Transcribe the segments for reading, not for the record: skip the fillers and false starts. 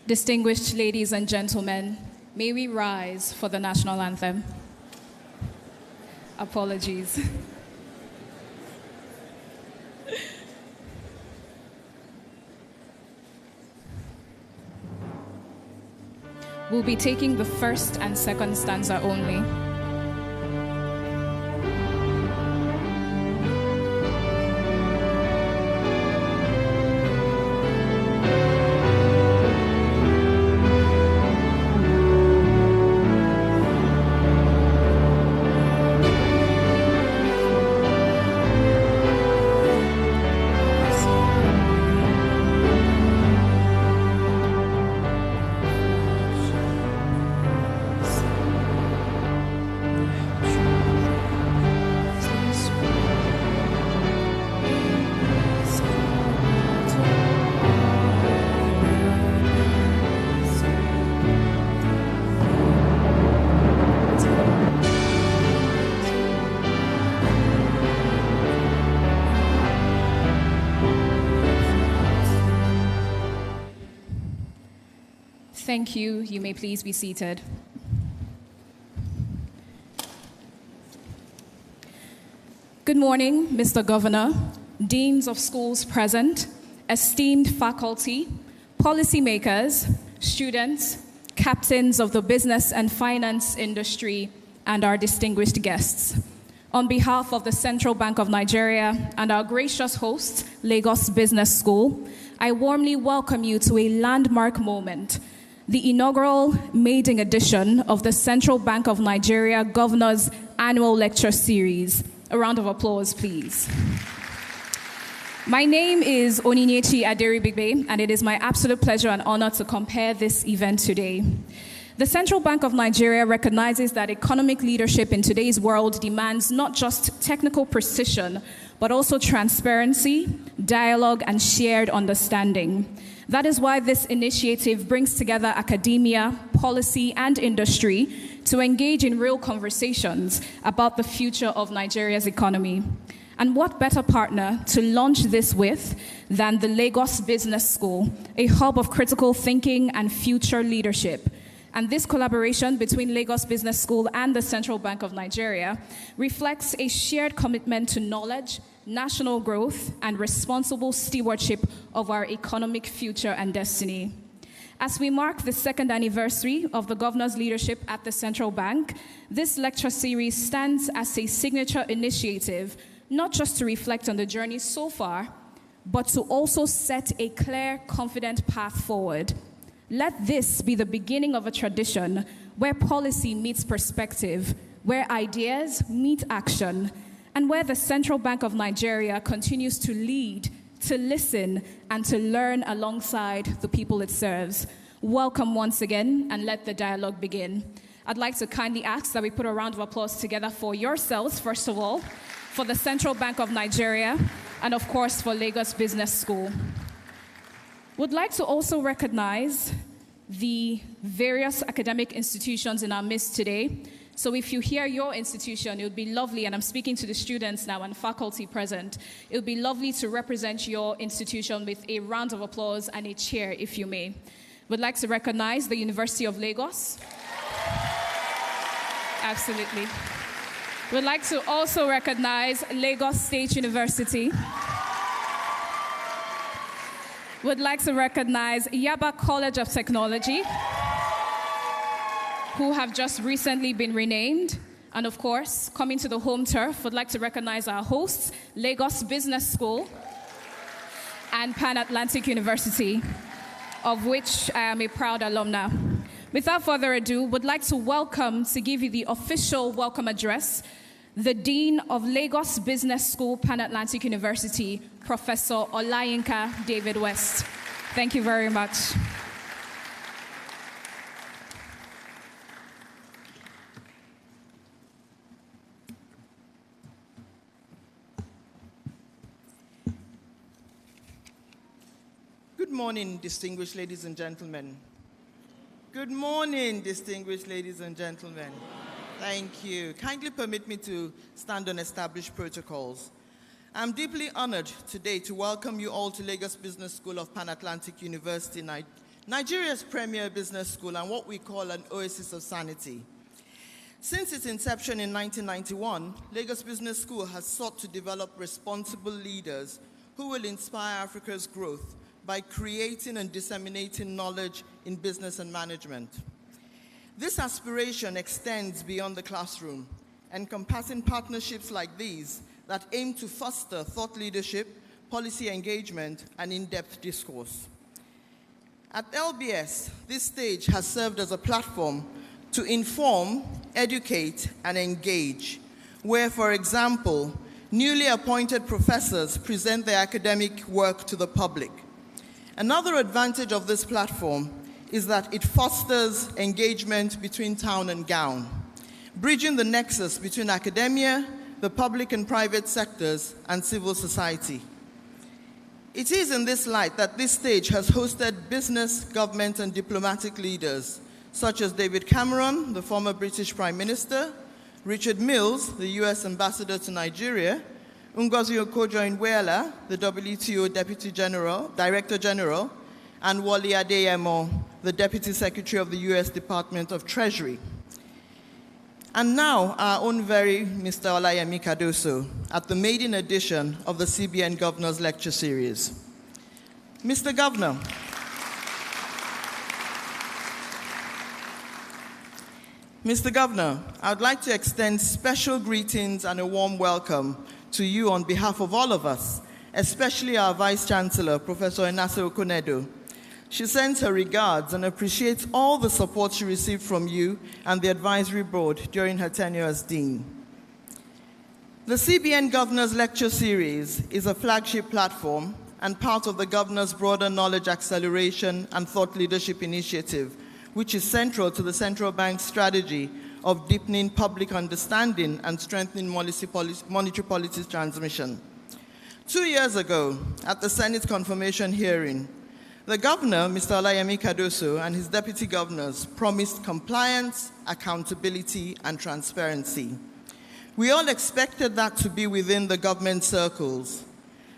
Distinguished ladies and gentlemen, may we rise for the national anthem. Apologies. We'll be taking the first and second stanza only. Thank you. You may please be seated. Good morning, Mr. Governor, deans of schools present, esteemed faculty, policymakers, students, captains of the business and finance industry, and our distinguished guests. On behalf of the Central Bank of Nigeria and our gracious host, Lagos Business School, I warmly welcome you to a landmark moment, the inaugural maiden edition of the Central Bank of Nigeria Governor's Annual Lecture Series. A round of applause, please. My name is Oninechi Aderibigbe, and it is my absolute pleasure and honor to compare this event today. The Central Bank of Nigeria recognizes that economic leadership in today's world demands not just technical precision, but also transparency, dialogue, and shared understanding. That is why this initiative brings together academia, policy, and industry to engage in real conversations about the future of Nigeria's economy. And what better partner to launch this with than the Lagos Business School, a hub of critical thinking and future leadership. And this collaboration between Lagos Business School and the Central Bank of Nigeria reflects a shared commitment to knowledge, national growth, and responsible stewardship of our economic future and destiny. As we mark the second anniversary of the governor's leadership at the Central Bank, this lecture series stands as a signature initiative, not just to reflect on the journey so far, but to also set a clear, confident path forward. Let this be the beginning of a tradition where policy meets perspective, where ideas meet action, and where the Central Bank of Nigeria continues to lead, to listen, and to learn alongside the people it serves. Welcome once again, and let the dialogue begin. I'd like to kindly ask that we put a round of applause together for yourselves, first of all, for the Central Bank of Nigeria, and of course for Lagos Business School. Would like to also recognize the various academic institutions in our midst today. So if you hear your institution, it would be lovely, and I'm speaking to the students now and faculty present, it would be lovely to represent your institution with a round of applause and a cheer, if you may. Would like to recognize the University of Lagos. Absolutely. Would like to also recognize Lagos State University. Would like to recognize Yaba College of Technology, who have just recently been renamed. And of course, coming to the home turf, would like to recognize our hosts, Lagos Business School and Pan Atlantic University, of which I am a proud alumna. Without further ado, would like to give you the official welcome address, the Dean of Lagos Business School, Pan Atlantic University, Professor Olayinka David West. Thank you very much. Good morning, distinguished ladies and gentlemen. Good morning, distinguished ladies and gentlemen. Thank you. Kindly permit me to stand on established protocols. I'm deeply honored today to welcome you all to Lagos Business School of Pan Atlantic University, Nigeria's premier business school and what we call an oasis of sanity. Since its inception in 1991, Lagos Business School has sought to develop responsible leaders who will inspire Africa's growth by creating and disseminating knowledge in business and management. This aspiration extends beyond the classroom, encompassing partnerships like these that aim to foster thought leadership, policy engagement, and in-depth discourse. At LBS, this stage has served as a platform to inform, educate, and engage, where, for example, newly appointed professors present their academic work to the public. Another advantage of this platform is that it fosters engagement between town and gown, bridging the nexus between academia, the public and private sectors, and civil society. It is in this light that this stage has hosted business, government, and diplomatic leaders, such as David Cameron, the former British Prime Minister, Richard Mills, the US Ambassador to Nigeria, Ngozi Okonjo-Iweala, the WTO Director General, and Wole Adeyemo, the Deputy Secretary of the US Department of Treasury. And now, our own very Mr. Olayemi Cardoso at the maiden edition of the CBN Governor's Lecture Series. Mr. Governor, I would like to extend special greetings and a warm welcome to you on behalf of all of us, especially our Vice Chancellor, Professor Enase Okunedo. She sends her regards and appreciates all the support she received from you and the advisory board during her tenure as Dean. The CBN Governor's Lecture Series is a flagship platform and part of the Governor's broader knowledge acceleration and thought leadership initiative, which is central to the central bank's strategy of deepening public understanding and strengthening monetary policy transmission. 2 years ago, at the Senate confirmation hearing, the governor, Mr. Olayemi Cardoso, and his deputy governors promised compliance, accountability, and transparency. We all expected that to be within the government circles.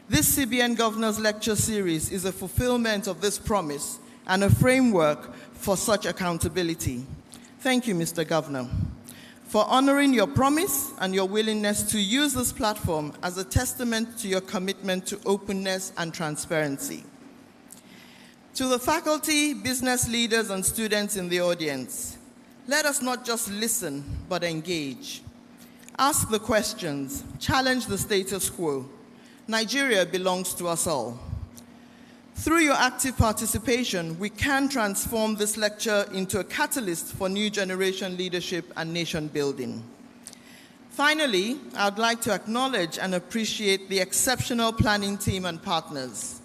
This CBN Governor's Lecture Series is a fulfillment of this promise and a framework for such accountability. Thank you, Mr. Governor, for honoring your promise and your willingness to use this platform as a testament to your commitment to openness and transparency. To the faculty, business leaders, and students in the audience, let us not just listen, but engage. Ask the questions, challenge the status quo. Nigeria belongs to us all. Through your active participation, we can transform this lecture into a catalyst for new generation leadership and nation building. Finally, I would like to acknowledge and appreciate the exceptional planning team and partners.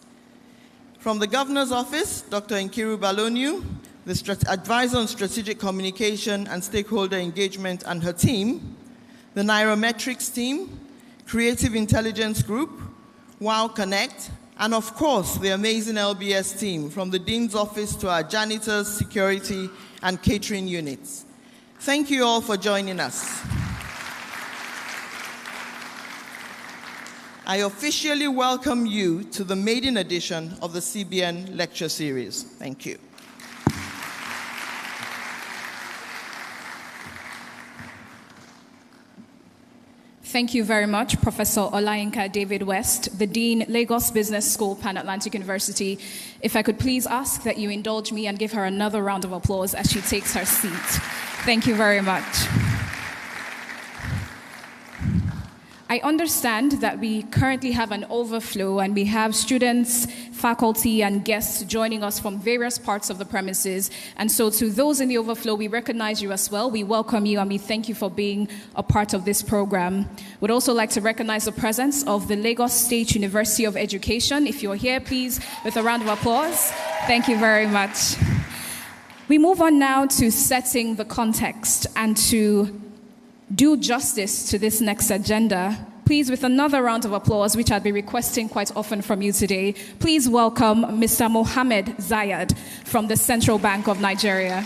From the Governor's Office, Dr. Nkiru Balonu, the Advisor on Strategic Communication and Stakeholder Engagement, and her team, the Nairometrics team, Creative Intelligence Group, Wow Connect, and of course, the amazing LBS team, from the Dean's Office to our janitors, security, and catering units. Thank you all for joining us. I officially welcome you to the maiden edition of the CBN Lecture Series. Thank you. Thank you very much, Professor Olayinka David West, the Dean, Lagos Business School, Pan Atlantic University. If I could please ask that you indulge me and give her another round of applause as she takes her seat. Thank you very much. I understand that we currently have an overflow and we have students, faculty, and guests joining us from various parts of the premises. And so to those in the overflow, we recognize you as well. We welcome you and we thank you for being a part of this program. We'd also like to recognize the presence of the Lagos State University of Education. If you're here, please, with a round of applause. Thank you very much. We move on now to setting the context and to do justice to this next agenda. Please, with another round of applause, which I'd be requesting quite often from you today, please welcome Mr. Mohammed Zayed from the Central Bank of Nigeria.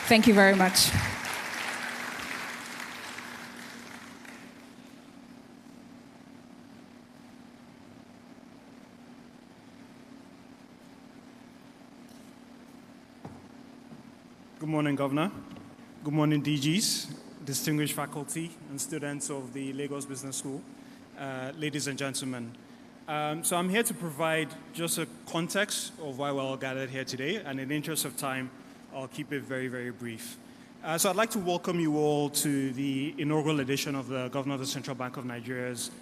Thank you very much. Good morning, Governor. Good morning, DGs, distinguished faculty and students of the Lagos Business School, ladies and gentlemen. So I'm here to provide just a context of why we're all gathered here today, and in the interest of time, I'll keep it very, very brief. So I'd like to welcome you all to the inaugural edition of the Governor of the Central Bank of Nigeria's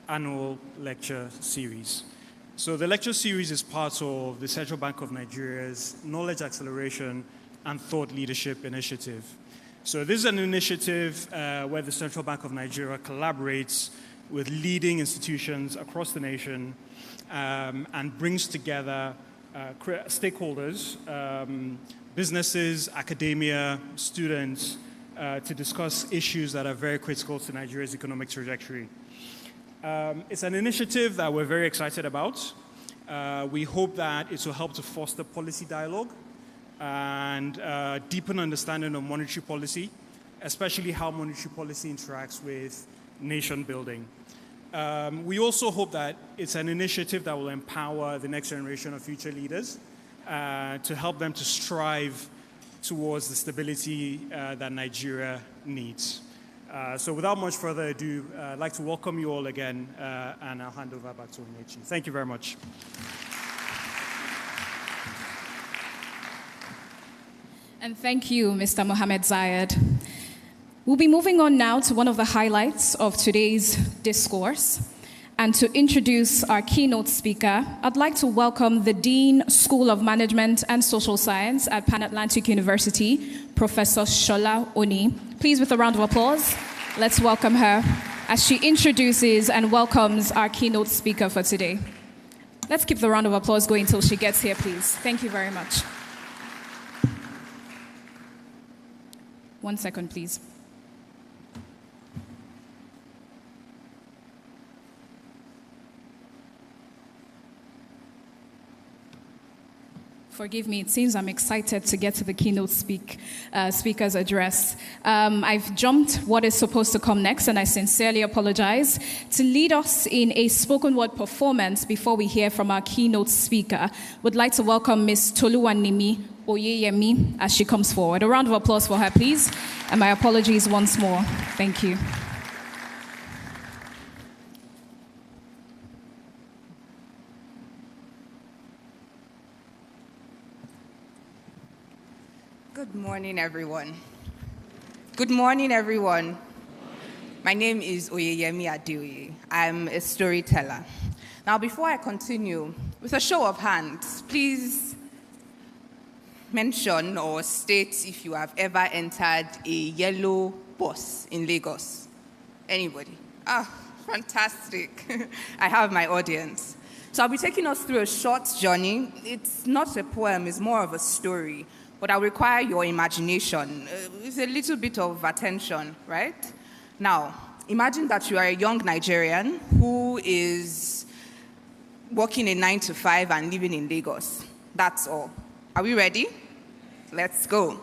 annual lecture series. So the lecture series is part of the Central Bank of Nigeria's Knowledge Acceleration and Thought Leadership Initiative. So this is an initiative where the Central Bank of Nigeria collaborates with leading institutions across the nation and brings together stakeholders, businesses, academia, students, to discuss issues that are very critical to Nigeria's economic trajectory. It's an initiative that we're very excited about. We hope that it will help to foster policy dialogue and deepen understanding of monetary policy, especially how monetary policy interacts with nation building. We also hope that it's an initiative that will empower the next generation of future leaders to help them to strive towards the stability that Nigeria needs. So without much further ado, I'd like to welcome you all again, and I'll hand over back to Onyinyechi. Thank you very much. And thank you, Mr. Mohammed Zayed. We'll be moving on now to one of the highlights of today's discourse. And to introduce our keynote speaker, I'd like to welcome the Dean, School of Management and Social Science at Pan Atlantic University, Professor Shola Oni. Please, with a round of applause, let's welcome her as she introduces and welcomes our keynote speaker for today. Let's keep the round of applause going until she gets here, please. Thank you very much. 1 second, please. Forgive me, it seems I'm excited to get to the keynote speaker's address. I've jumped what is supposed to come next, and I sincerely apologize. To lead us in a spoken word performance before we hear from our keynote speaker, would like to welcome Ms. Toluwanimi Oyeyemi as she comes forward. A round of applause for her, please. And my apologies once more. Thank you. Good morning, everyone. Good morning, everyone. My name is Oyeyemi Adeoye. I'm a storyteller. Now, before I continue, with a show of hands, please mention or state if you have ever entered a yellow bus in Lagos. Anybody? Ah, fantastic. I have my audience. So I'll be taking us through a short journey. It's not a poem, it's more of a story, but I'll require your imagination. It's a little bit of attention, right? Now, imagine that you are a young Nigerian who is working a 9 to 5 and living in Lagos. That's all. Are we ready? Let's go.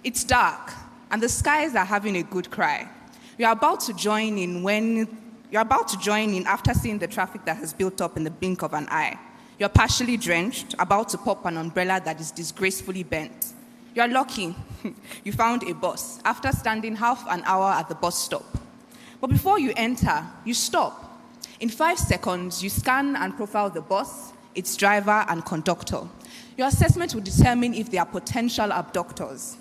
It's dark, and the skies are having a good cry. You're about to join in after seeing the traffic that has built up in the blink of an eye. You're partially drenched, about to pop an umbrella that is disgracefully bent. You're lucky. You found a bus after standing half an hour at the bus stop. But before you enter, you stop. In 5 seconds, you scan and profile the bus, its driver, and conductor. Your assessment will determine if they are potential abductors.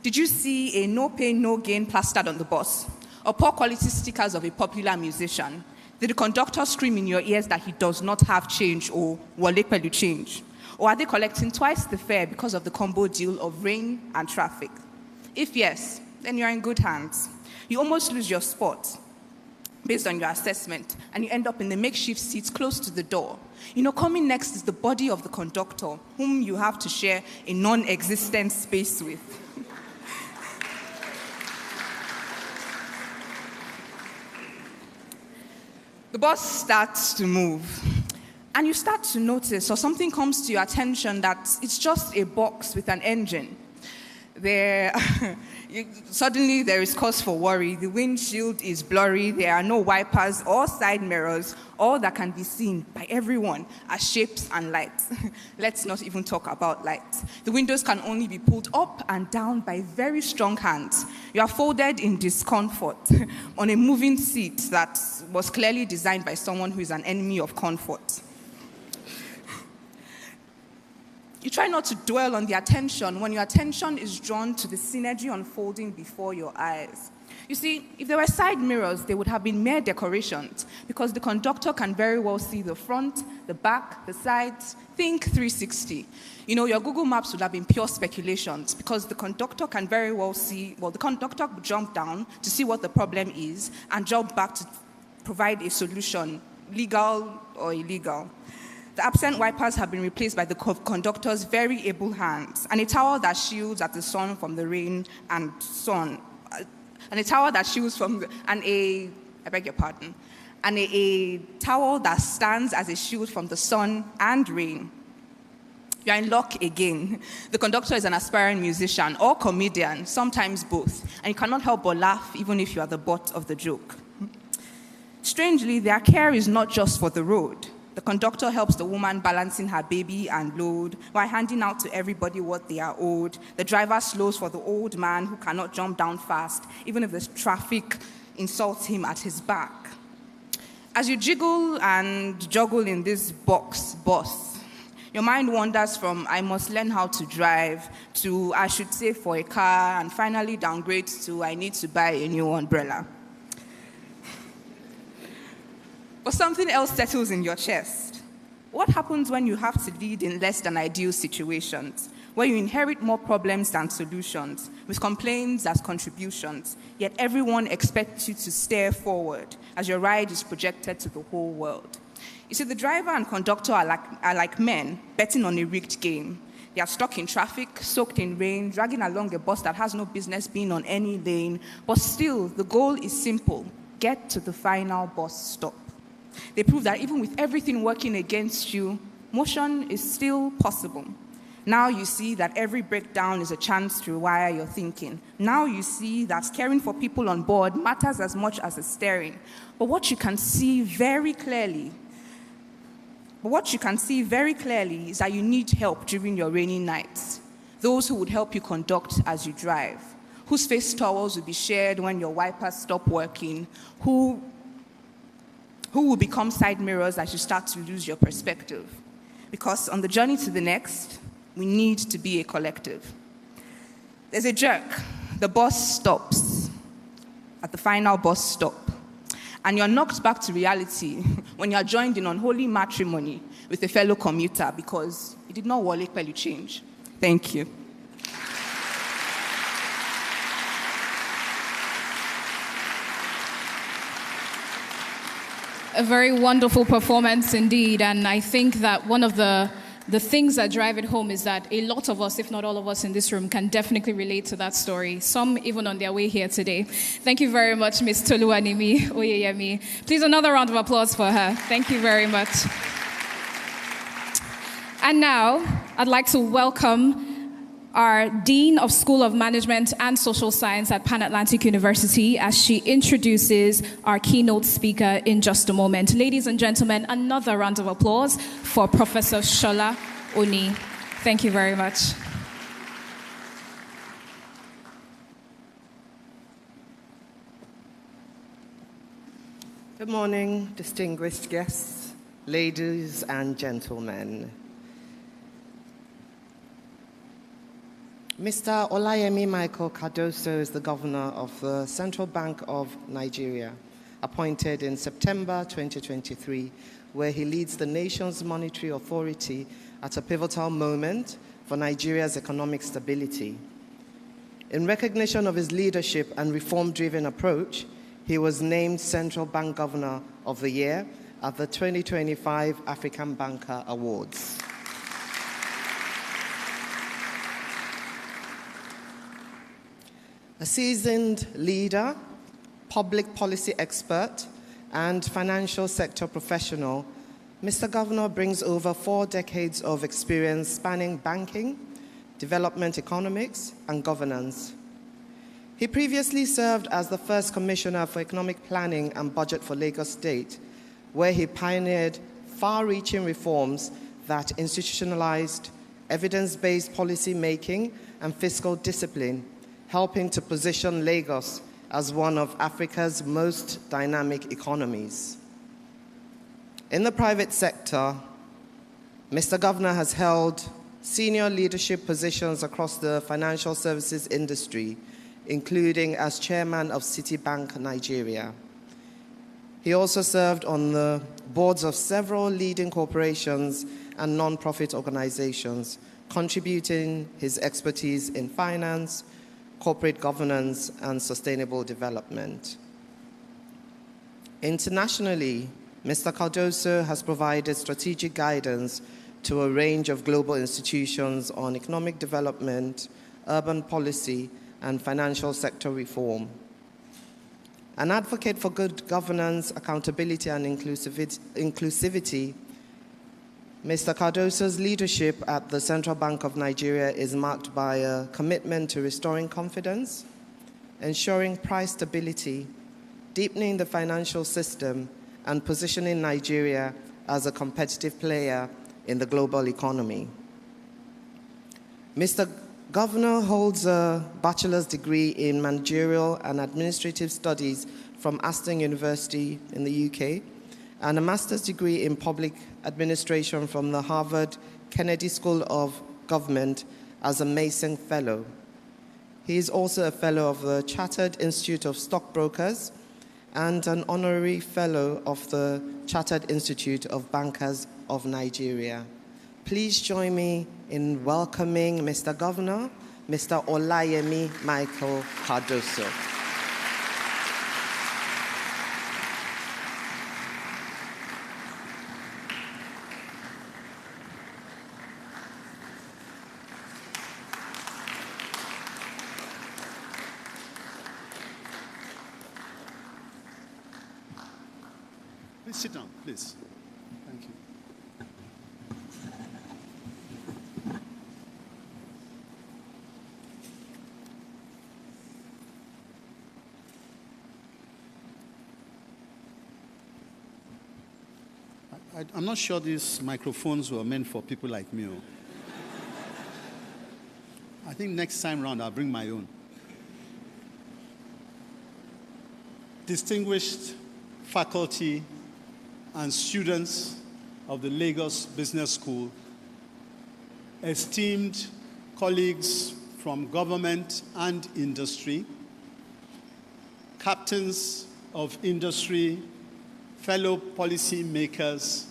Did you see a no pain, no gain plastered on the bus? Or poor quality stickers of a popular musician? Did the conductor scream in your ears that he does not have change or wale pelu change? Or are they collecting twice the fare because of the combo deal of rain and traffic? If yes, then you're in good hands. You almost lose your spot based on your assessment, and you end up in the makeshift seats close to the door. You know, coming next is the body of the conductor, whom you have to share a non-existent space with. The bus starts to move, and you start to notice, or something comes to your attention, that it's just a box with an engine. Suddenly there is cause for worry. The windshield is blurry. There are no wipers or side mirrors. All that can be seen by everyone are shapes and lights. Let's not even talk about lights. The windows can only be pulled up and down by very strong hands. You are folded in discomfort on a moving seat that was clearly designed by someone who is an enemy of comfort. You try not to dwell on the attention when your attention is drawn to the scenery unfolding before your eyes. You see, if there were side mirrors, they would have been mere decorations because the conductor can very well see the front, the back, the sides. Think 360. Your Google Maps would have been pure speculations because the conductor can very well see, the conductor would jump down to see what the problem is and jump back to provide a solution, legal or illegal. The absent wipers have been replaced by the conductor's very able hands, and a towel that shields at the sun from the rain and sun, and a towel that shields from, a towel that stands as a shield from the sun and rain. You're in luck again. The conductor is an aspiring musician or comedian, sometimes both, and you cannot help but laugh even if you are the butt of the joke. Strangely, their care is not just for the road. The conductor helps the woman balancing her baby and load while handing out to everybody what they are owed. The driver slows for the old man who cannot jump down fast, even if the traffic insults him at his back. As you jiggle and juggle in this boss, your mind wanders from I must learn how to drive to I should save for a car and finally downgrade to I need to buy a new umbrella. But something else settles in your chest. What happens when you have to lead in less than ideal situations, where you inherit more problems than solutions, with complaints as contributions, yet everyone expects you to stare forward as your ride is projected to the whole world? You see, the driver and conductor are like men betting on a rigged game. They are stuck in traffic, soaked in rain, dragging along a bus that has no business being on any lane, but still, the goal is simple: get to the final bus stop. They prove that even with everything working against you, motion is still possible. Now you see that every breakdown is a chance to rewire your thinking. Now you see that caring for people on board matters as much as the steering. But what you can see very clearly is that you need help during your rainy nights. Those who would help you conduct as you drive, whose face towels will be shared when your wipers stop working, who will become side mirrors as you start to lose your perspective. Because on the journey to the next, we need to be a collective. There's a jerk. The bus stops at the final bus stop. And you're knocked back to reality when you're joined in unholy matrimony with a fellow commuter because you did not wallet while you change. Thank you. A very wonderful performance indeed, and I think that one of the things that drive it home is that a lot of us, if not all of us in this room, can definitely relate to that story, some even on their way here today. Thank you very much, Ms. Toluwanimi Oyeyemi. Please, another round of applause for her. Thank you very much. And now, I'd like to welcome our Dean of School of Management and Social Science at Pan Atlantic University as she introduces our keynote speaker in just a moment. Ladies and gentlemen, another round of applause for Professor Shola Oni. Thank you very much. Good morning, distinguished guests, ladies and gentlemen. Mr. Olayemi Michael Cardoso is the governor of the Central Bank of Nigeria, appointed in September 2023, where he leads the nation's monetary authority at a pivotal moment for Nigeria's economic stability. In recognition of his leadership and reform-driven approach, he was named Central Bank Governor of the Year at the 2025 African Banker Awards. A seasoned leader, public policy expert, and financial sector professional, Mr. Governor brings over 4 decades of experience spanning banking, development economics, and governance. He previously served as the first Commissioner for Economic Planning and Budget for Lagos State, where he pioneered far-reaching reforms that institutionalized evidence-based policy making and fiscal discipline, helping to position Lagos as one of Africa's most dynamic economies. In the private sector, Mr. Governor has held senior leadership positions across the financial services industry, including as chairman of Citibank Nigeria. He also served on the boards of several leading corporations and non-profit organizations, contributing his expertise in finance, corporate governance, and sustainable development. Internationally, Mr. Cardoso has provided strategic guidance to a range of global institutions on economic development, urban policy, and financial sector reform. An advocate for good governance, accountability, and inclusivity, Mr. Cardoso's leadership at the Central Bank of Nigeria is marked by a commitment to restoring confidence, ensuring price stability, deepening the financial system, and positioning Nigeria as a competitive player in the global economy. Mr. Governor holds a bachelor's degree in managerial and administrative studies from Aston University in the UK, and a master's degree in public administration from the Harvard Kennedy School of Government as a Mason Fellow. He is also a fellow of the Chartered Institute of Stockbrokers and an honorary fellow of the Chartered Institute of Bankers of Nigeria. Please join me in welcoming Mr. Governor, Mr. Olayemi Michael Cardoso. Please sit down, please. Thank you. I'm not sure these microphones were meant for people like me. I think next time round I'll bring my own. Distinguished faculty and students of the Lagos Business School, esteemed colleagues from government and industry, captains of industry, fellow policy makers,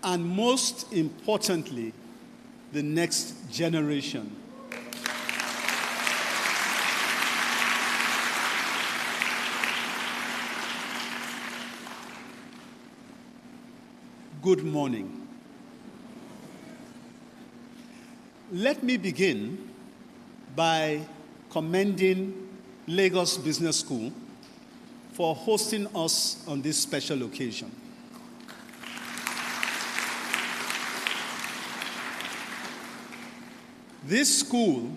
and most importantly, the next generation. Good morning. Let me begin by commending Lagos Business School for hosting us on this special occasion. This school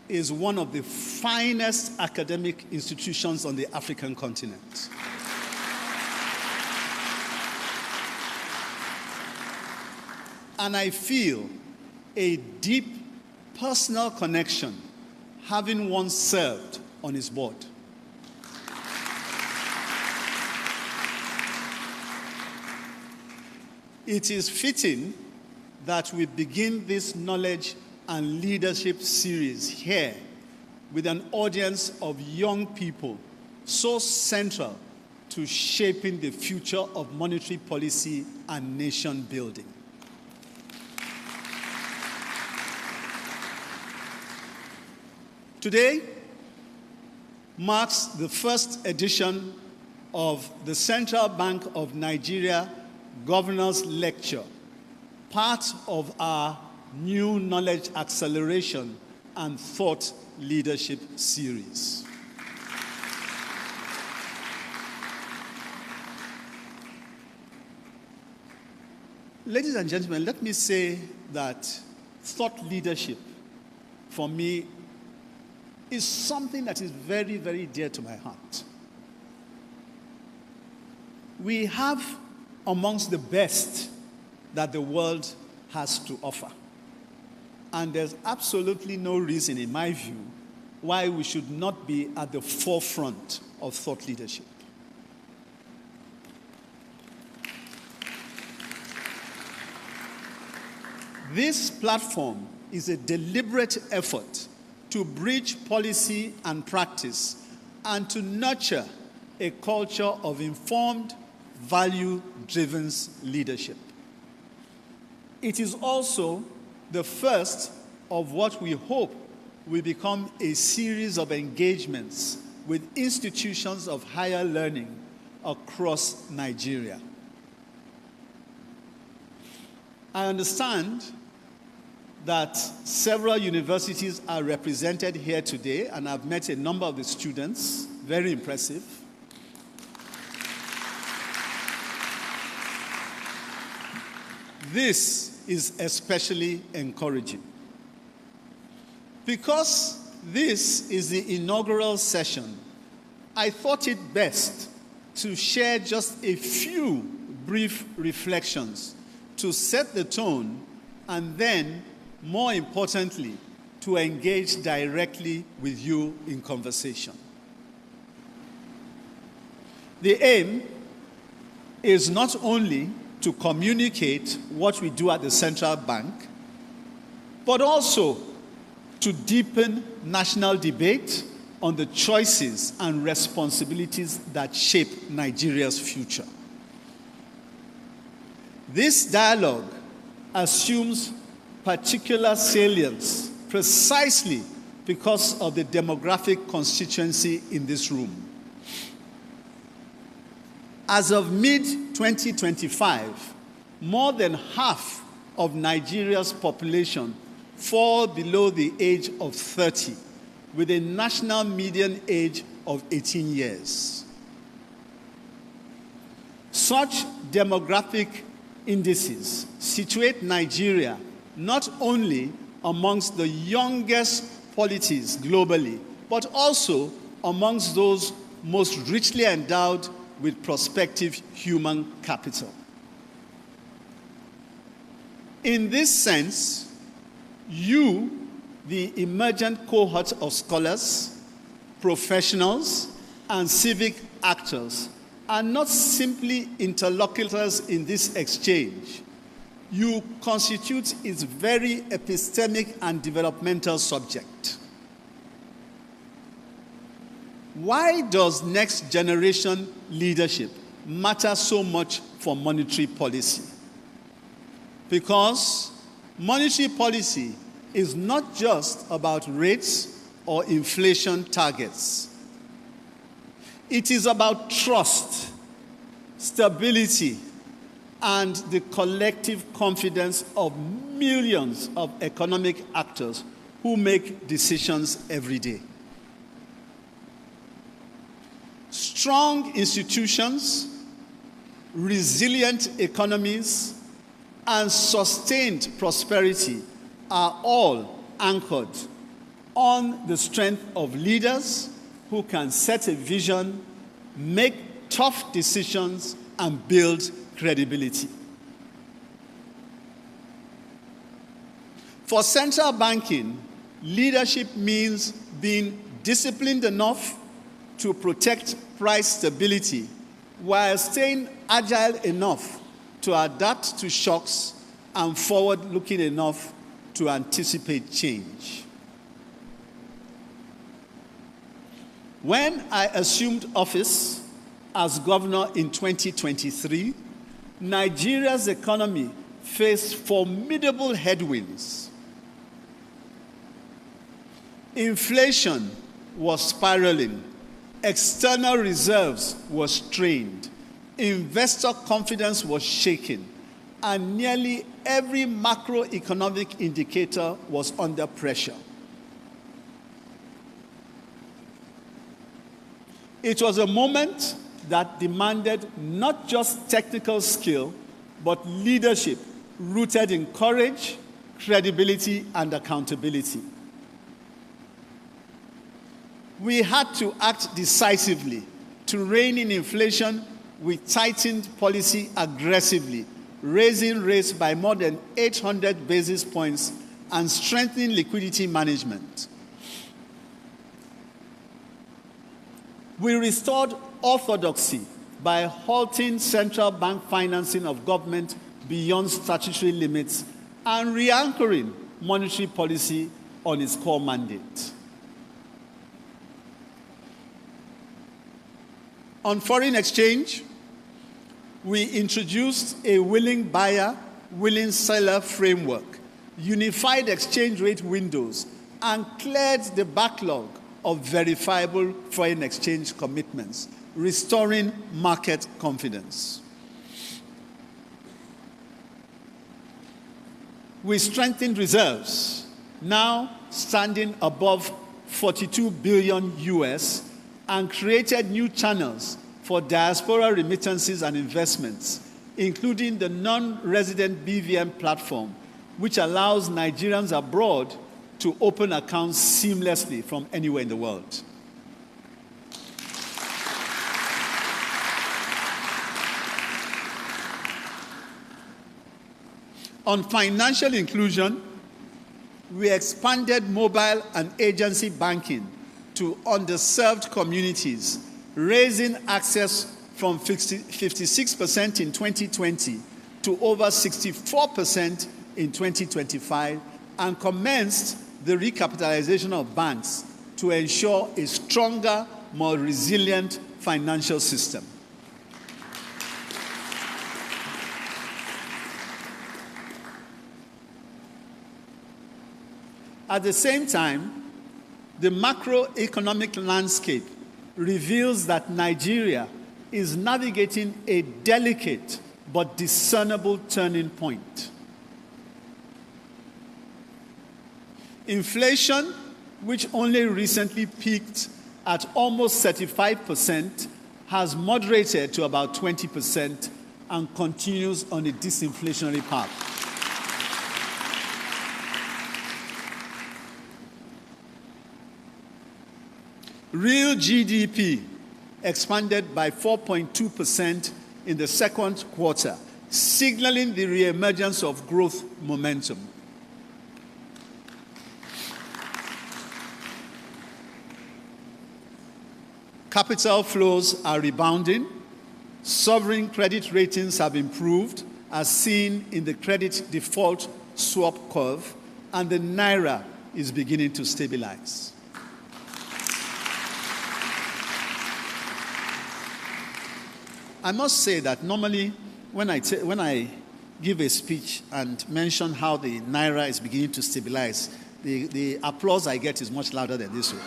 is one of the finest academic institutions on the African continent. And I feel a deep personal connection having once served on its board. It is fitting that we begin this knowledge and leadership series here with an audience of young people so central to shaping the future of monetary policy and nation building. Today marks the first edition of the Central Bank of Nigeria Governor's Lecture, part of our new knowledge acceleration and thought leadership series. Ladies and gentlemen, let me say that thought leadership for me, is something that is very, very dear to my heart. We have amongst the best that the world has to offer. And there's absolutely no reason, in my view, why we should not be at the forefront of thought leadership. This platform is a deliberate effort to bridge policy and practice and to nurture a culture of informed, value-driven leadership. It is also the first of what we hope will become a series of engagements with institutions of higher learning across Nigeria. I understand that several universities are represented here today, and I've met a number of the students. Very impressive. This is especially encouraging because this is the inaugural session. I thought it best to share just a few brief reflections to set the tone and then, more importantly, to engage directly with you in conversation. The aim is not only to communicate what we do at the central bank, but also to deepen national debate on the choices and responsibilities that shape Nigeria's future. This dialogue assumes particular salience precisely because of the demographic constituency in this room. As of mid-2025, more than half of Nigeria's population fall below the age of 30, with a national median age of 18 years. Such demographic indices situate Nigeria not only amongst the youngest polities globally, but also amongst those most richly endowed with prospective human capital. In this sense, you, the emergent cohort of scholars, professionals, and civic actors, are not simply interlocutors in this exchange. You constitute its very epistemic and developmental subject. Why does next generation leadership matter so much for monetary policy? Because monetary policy is not just about rates or inflation targets. It is about trust, stability, and the collective confidence of millions of economic actors who make decisions every day. Strong institutions, resilient economies, and sustained prosperity are all anchored on the strength of leaders who can set a vision, make tough decisions, and build credibility. For central banking, leadership means being disciplined enough to protect price stability while staying agile enough to adapt to shocks and forward-looking enough to anticipate change. When I assumed office as governor in 2023, Nigeria's economy faced formidable headwinds. Inflation was spiraling, external reserves were strained, investor confidence was shaken, and nearly every macroeconomic indicator was under pressure. It was a moment that demanded not just technical skill, but leadership rooted in courage, credibility, and accountability. We had to act decisively to rein in inflation. We tightened policy aggressively, raising rates by more than 800 basis points and strengthening liquidity management. We restored orthodoxy by halting central bank financing of government beyond statutory limits and re-anchoring monetary policy on its core mandate. On foreign exchange, we introduced a willing buyer, willing seller framework, unified exchange rate windows, and cleared the backlog of verifiable foreign exchange commitments, restoring market confidence. We strengthened reserves, now standing above 42 billion US, and created new channels for diaspora remittances and investments, including the non-resident BVN platform, which allows Nigerians abroad to open accounts seamlessly from anywhere in the world. On financial inclusion, we expanded mobile and agency banking to underserved communities, raising access from 56% in 2020 to over 64% in 2025, and commenced the recapitalization of banks to ensure a stronger, more resilient financial system. At the same time, the macroeconomic landscape reveals that Nigeria is navigating a delicate but discernible turning point. Inflation, which only recently peaked at almost 35%, has moderated to about 20% and continues on a disinflationary path. Real GDP expanded by 4.2% in the second quarter, signaling the reemergence of growth momentum. Capital flows are rebounding. Sovereign credit ratings have improved, as seen in the credit default swap curve, and the Naira is beginning to stabilize. I must say that normally when I give a speech and mention how the Naira is beginning to stabilize, the applause I get is much louder than this one.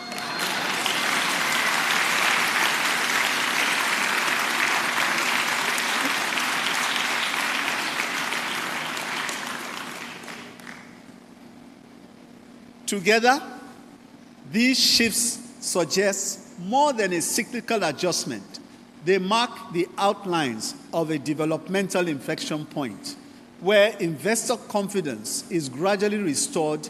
Together, these shifts suggest more than a cyclical adjustment. They mark the outlines of a developmental inflection point where investor confidence is gradually restored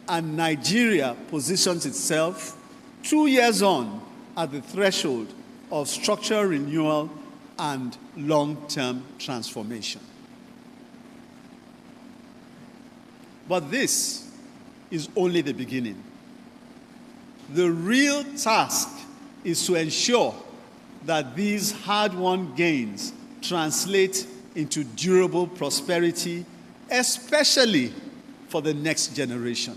and Nigeria positions itself 2 years on at the threshold of structural renewal and long-term transformation. But this is only the beginning. The real task is to ensure that these hard-won gains translate into durable prosperity, especially for the next generation.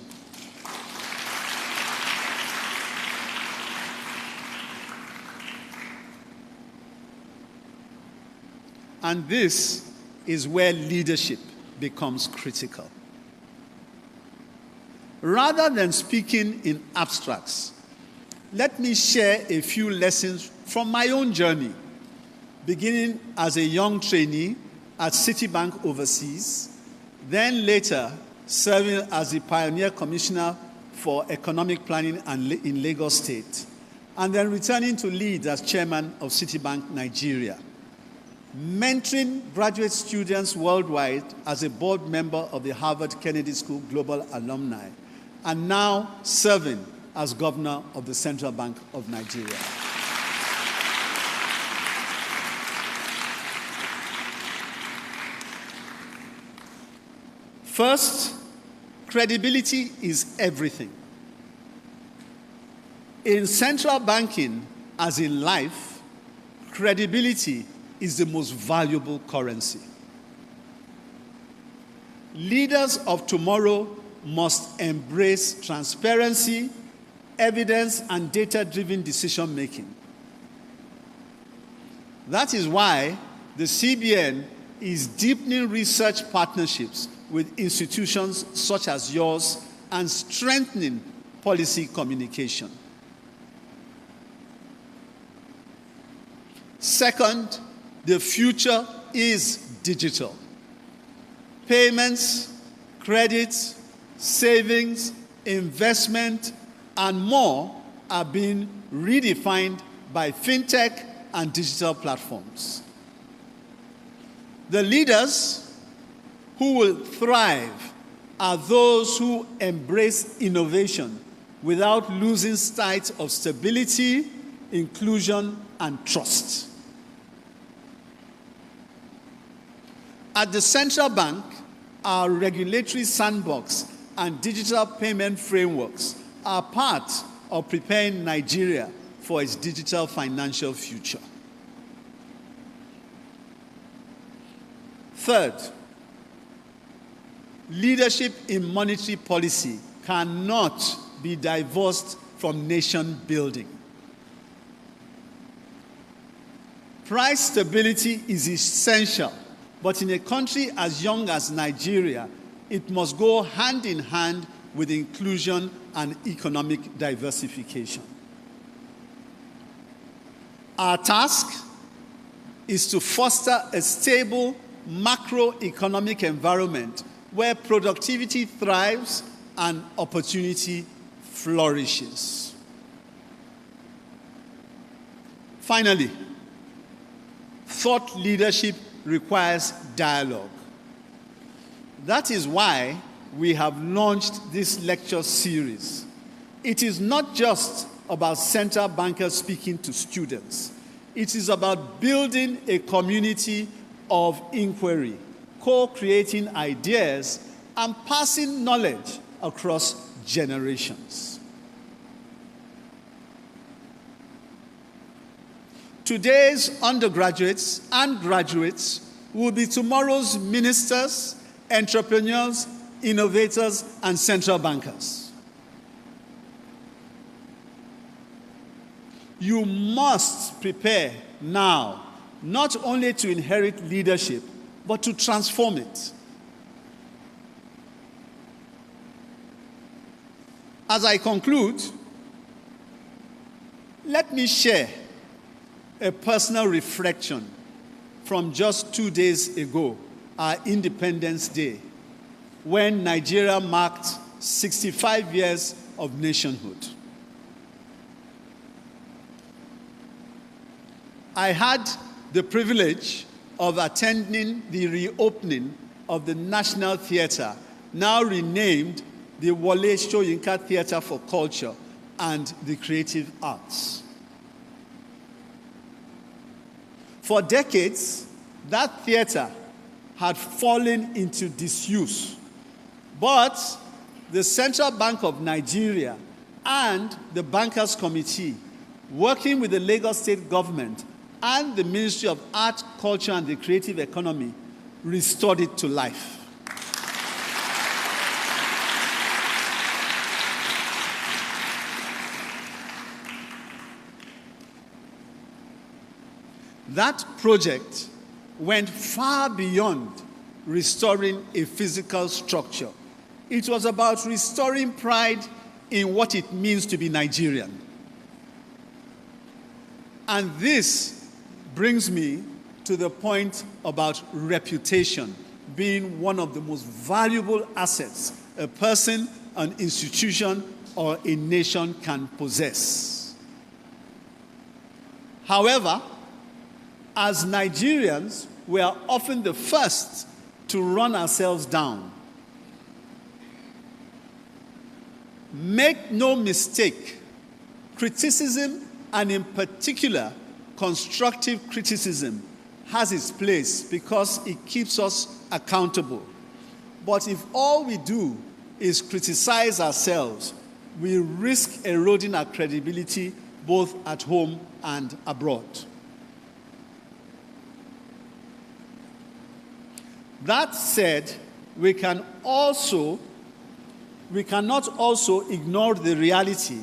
And this is where leadership becomes critical. Rather than speaking in abstracts, let me share a few lessons from my own journey, beginning as a young trainee at Citibank overseas, then later serving as the Pioneer Commissioner for Economic Planning in Lagos State, and then returning to lead as Chairman of Citibank Nigeria, mentoring graduate students worldwide as a board member of the Harvard Kennedy School Global Alumni, and now serving as governor of the Central Bank of Nigeria. First, credibility is everything. In central banking, as in life, credibility is the most valuable currency. Leaders of tomorrow must embrace transparency, evidence, and data-driven decision-making. That is why the CBN is deepening research partnerships with institutions such as yours and strengthening policy communication. Second, the future is digital. Payments, credits, savings, investment, and more are being redefined by fintech and digital platforms. The leaders who will thrive are those who embrace innovation without losing sight of stability, inclusion, and trust. At the central bank, our regulatory sandbox and digital payment frameworks are part of preparing Nigeria for its digital financial future. Third, leadership in monetary policy cannot be divorced from nation building. Price stability is essential, but in a country as young as Nigeria, it must go hand in hand with inclusion and economic diversification. Our task is to foster a stable macroeconomic environment where productivity thrives and opportunity flourishes. Finally, thought leadership requires dialogue. That is why we have launched this lecture series. It is not just about central bankers speaking to students. It is about building a community of inquiry, co-creating ideas, and passing knowledge across generations. Today's undergraduates and graduates will be tomorrow's ministers, entrepreneurs, innovators, and central bankers. You must prepare now, not only to inherit leadership, but to transform it. As I conclude, let me share a personal reflection from just 2 days ago, our Independence Day, when Nigeria marked 65 years of nationhood. I had the privilege of attending the reopening of the National Theatre, now renamed the Wole Soyinka Theatre for Culture and the Creative Arts. For decades, that theater had fallen into disuse, but the Central Bank of Nigeria and the Bankers Committee, working with the Lagos State government and the Ministry of Art, Culture, and the Creative Economy, restored it to life. That project went far beyond restoring a physical structure. It was about restoring pride in what it means to be Nigerian. And this brings me to the point about reputation being one of the most valuable assets a person, an institution, or a nation can possess. However, as Nigerians, we are often the first to run ourselves down. Make no mistake, criticism, and in particular, constructive criticism, has its place because it keeps us accountable. But if all we do is criticize ourselves, we risk eroding our credibility both at home and abroad. That said, we cannot also ignore the reality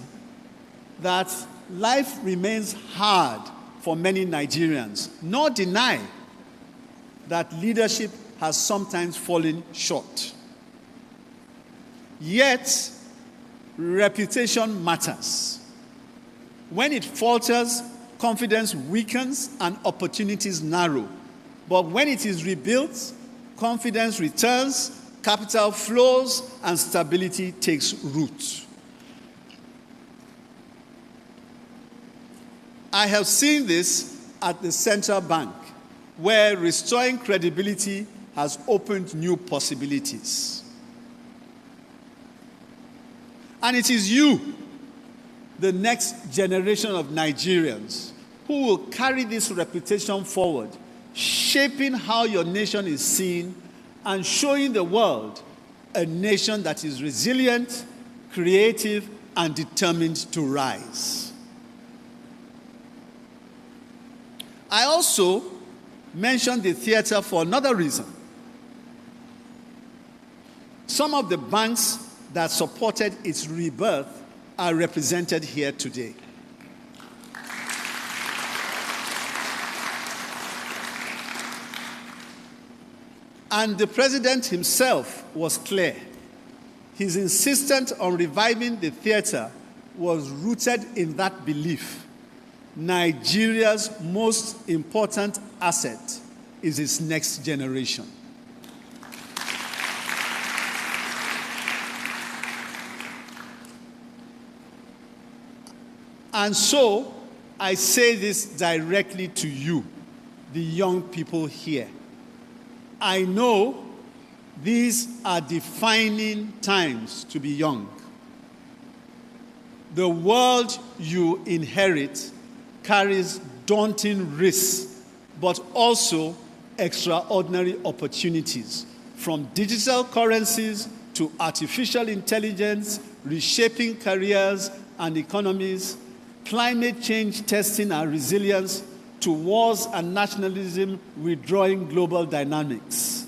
that life remains hard for many Nigerians, nor deny that leadership has sometimes fallen short. Yet, reputation matters. When it falters, confidence weakens and opportunities narrow. But when it is rebuilt, confidence returns, capital flows, and stability takes root. I have seen this at the central bank, where restoring credibility has opened new possibilities. And it is you, the next generation of Nigerians, who will carry this reputation forward, shaping how your nation is seen and showing the world a nation that is resilient, creative, and determined to rise. I also mentioned the theater for another reason. Some of the banks that supported its rebirth are represented here today. And the president himself was clear. His insistence on reviving the theater was rooted in that belief. Nigeria's most important asset is its next generation. And so, I say this directly to you, the young people here. I know these are defining times to be young. The world you inherit carries daunting risks, but also extraordinary opportunities, from digital currencies to artificial intelligence, reshaping careers and economies, climate change testing our resilience, to wars and nationalism withdrawing global dynamics.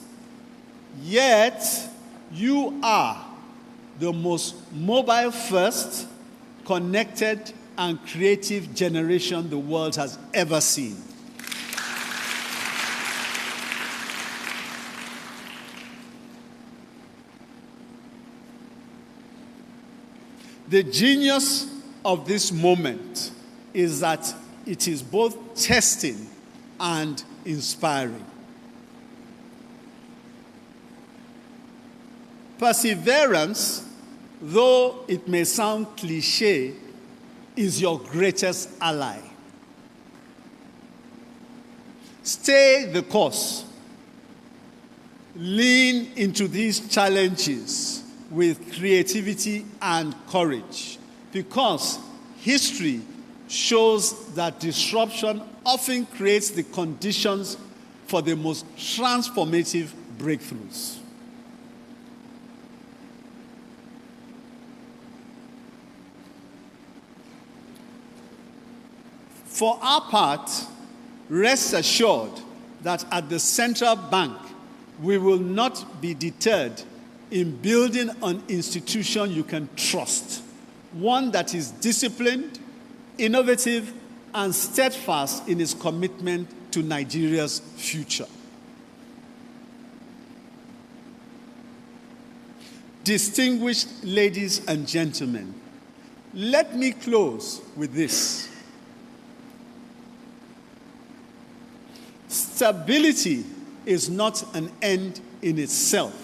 Yet, you are the most mobile-first, connected, and creative generation the world has ever seen. The genius of this moment is that it is both testing and inspiring. Perseverance, though it may sound cliché, is your greatest ally. Stay the course. Lean into these challenges with creativity and courage, because history shows that disruption often creates the conditions for the most transformative breakthroughs. For our part, rest assured that at the central bank, we will not be deterred in building an institution you can trust, one that is disciplined, innovative, and steadfast in its commitment to Nigeria's future. Distinguished ladies and gentlemen, let me close with this. Stability is not an end in itself,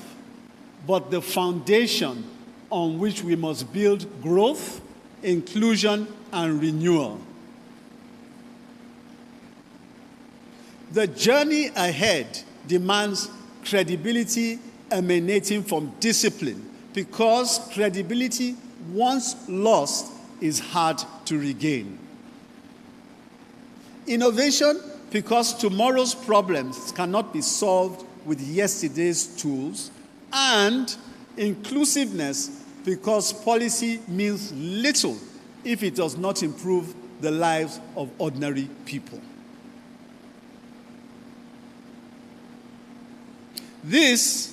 but the foundation on which we must build growth, inclusion, and renewal. The journey ahead demands credibility emanating from discipline, because credibility once lost, is hard to regain. Innovation, because tomorrow's problems cannot be solved with yesterday's tools. And inclusiveness, because policy means little if it does not improve the lives of ordinary people. This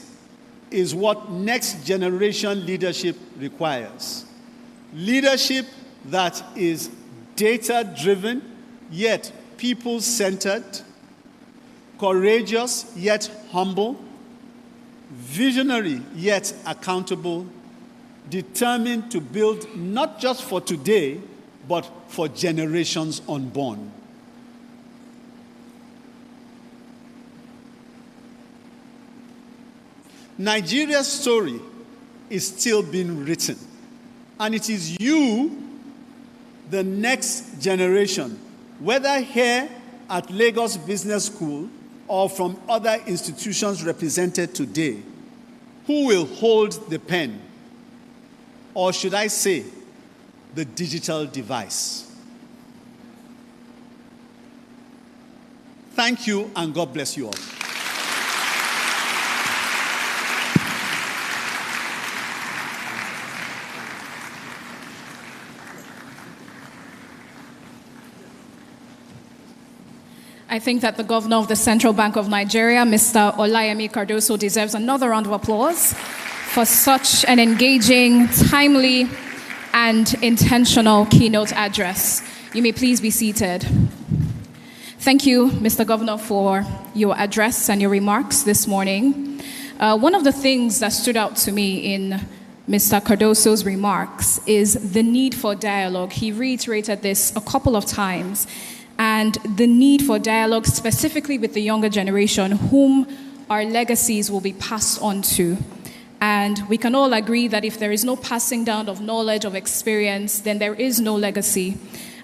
is what next generation leadership requires. Leadership that is data-driven, yet people-centered, courageous, yet humble, visionary, yet accountable, determined to build not just for today, but for generations unborn. Nigeria's story is still being written, and it is you, the next generation, whether here at Lagos Business School or from other institutions represented today, who will hold the pen, or should I say, the digital device. Thank you, and God bless you all. I think that the governor of the Central Bank of Nigeria, Mr. Olayemi Cardoso, deserves another round of applause for such an engaging, timely, and intentional keynote address. You may please be seated. Thank you, Mr. Governor, for your address and your remarks this morning. One of the things that stood out to me in Mr. Cardoso's remarks is the need for dialogue. He reiterated this a couple of times, and the need for dialogue specifically with the younger generation, whom our legacies will be passed on to. And we can all agree that if there is no passing down of knowledge, of experience, then there is no legacy.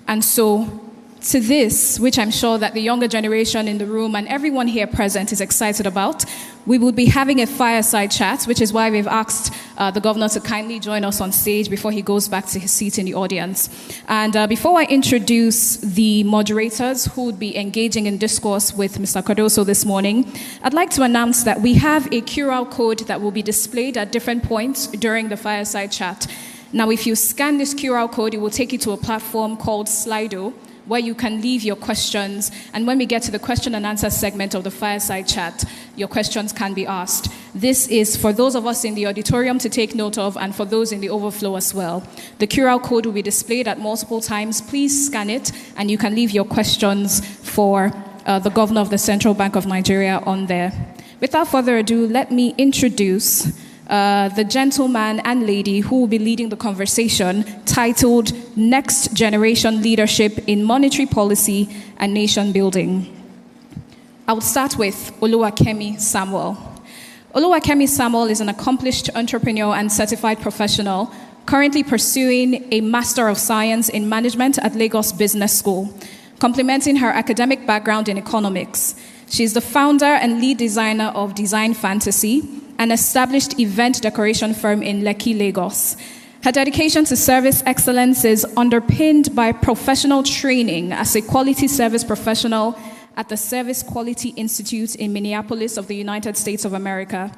And so to this, which I'm sure that the younger generation in the room and everyone here present is excited about, we will be having a fireside chat, which is why we've asked the governor to kindly join us on stage before he goes back to his seat in the audience. And before I introduce the moderators who would be engaging in discourse with Mr. Cardoso this morning, I'd like to announce that we have a QR code that will be displayed at different points during the fireside chat. Now, if you scan this QR code, it will take you to a platform called Slido, where you can leave your questions. And when we get to the question and answer segment of the fireside chat, your questions can be asked. This is for those of us in the auditorium to take note of, and for those in the overflow as well. The QR code will be displayed at multiple times. Please scan it, and you can leave your questions for the governor of the Central Bank of Nigeria on there. Without further ado, let me introduce the gentleman and lady who will be leading the conversation, titled Next Generation Leadership in Monetary Policy and Nation Building. I will start with Oluwakemi Samuel. Oluwakemi Samuel is an accomplished entrepreneur and certified professional, currently pursuing a Master of Science in Management at Lagos Business School, complementing her academic background in economics. She is the founder and lead designer of Design Fantasy, an established event decoration firm in Lekki, Lagos. Her dedication to service excellence is underpinned by professional training as a quality service professional at the Service Quality Institute in Minneapolis of the United States of America.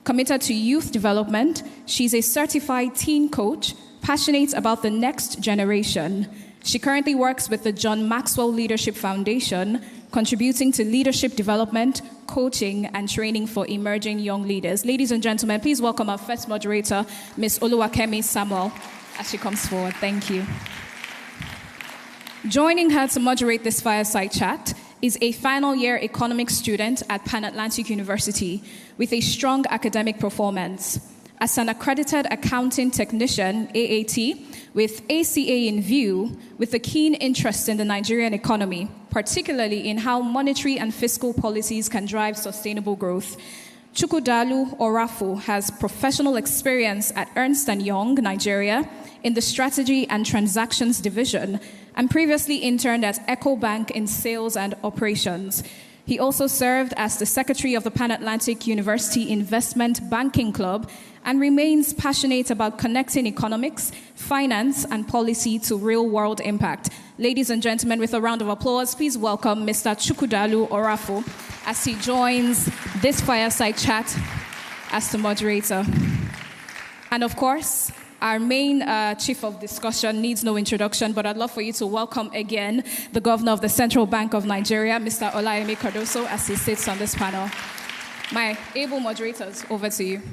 Committed to youth development, she's a certified teen coach, passionate about the next generation. She currently works with the John Maxwell Leadership Foundation, contributing to leadership development, coaching, and training for emerging young leaders. Ladies and gentlemen, please welcome our first moderator, Ms. Oluwakemi Samuel, as she comes forward. Thank you. Joining her to moderate this fireside chat is a final year economics student at Pan Atlantic University with a strong academic performance. As an accredited accounting technician, AAT, with ACA in view, with a keen interest in the Nigerian economy, particularly in how monetary and fiscal policies can drive sustainable growth. Chukwudalu Orafu has professional experience at Ernst & Young, Nigeria, in the Strategy and Transactions Division, and previously interned at EcoBank in Sales and Operations. He also served as the secretary of the Pan-Atlantic University Investment Banking Club and remains passionate about connecting economics, finance, and policy to real-world impact. Ladies and gentlemen, with a round of applause, please welcome Mr. Chukwudalu Orafo as he joins this fireside chat as the moderator. And of course, our main chief of discussion needs no introduction, but I'd love for you to welcome again the Governor of the Central Bank of Nigeria, Mr. Olayemi Cardoso, as he sits on this panel. My able moderators, over to you.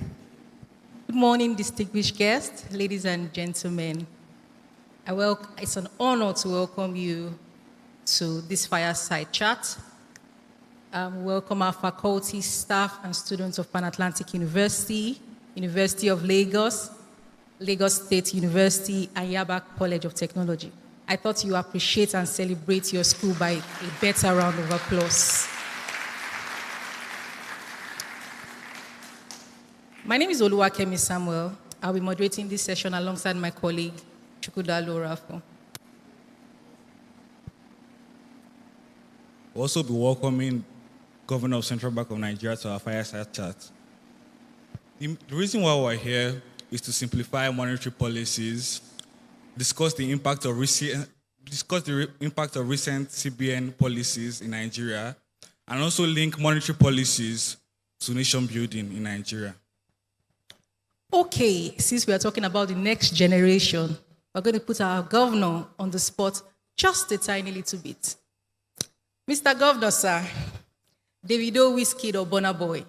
Good morning, distinguished guests, ladies and gentlemen. It's an honor to welcome you to this fireside chat. Welcome our faculty, staff, and students of Pan-Atlantic University, University of Lagos, Lagos State University, and Yaba College of Technology. I thought you appreciate and celebrate your school by a better round of applause. My name is Oluwakemi Samuel. I'll be moderating this session alongside my colleague, Chukwudalu Orafo. We'll also be welcoming Governor of Central Bank of Nigeria to our fireside chat. The reason why we're here is to simplify monetary policies, discuss the impact of recent CBN policies in Nigeria, and also link monetary policies to nation building in Nigeria. Okay, since we are talking about the next generation, we're going to put our governor on the spot just a tiny little bit. Mr. Governor, sir, Davido, Wizkid, or Burna Boy?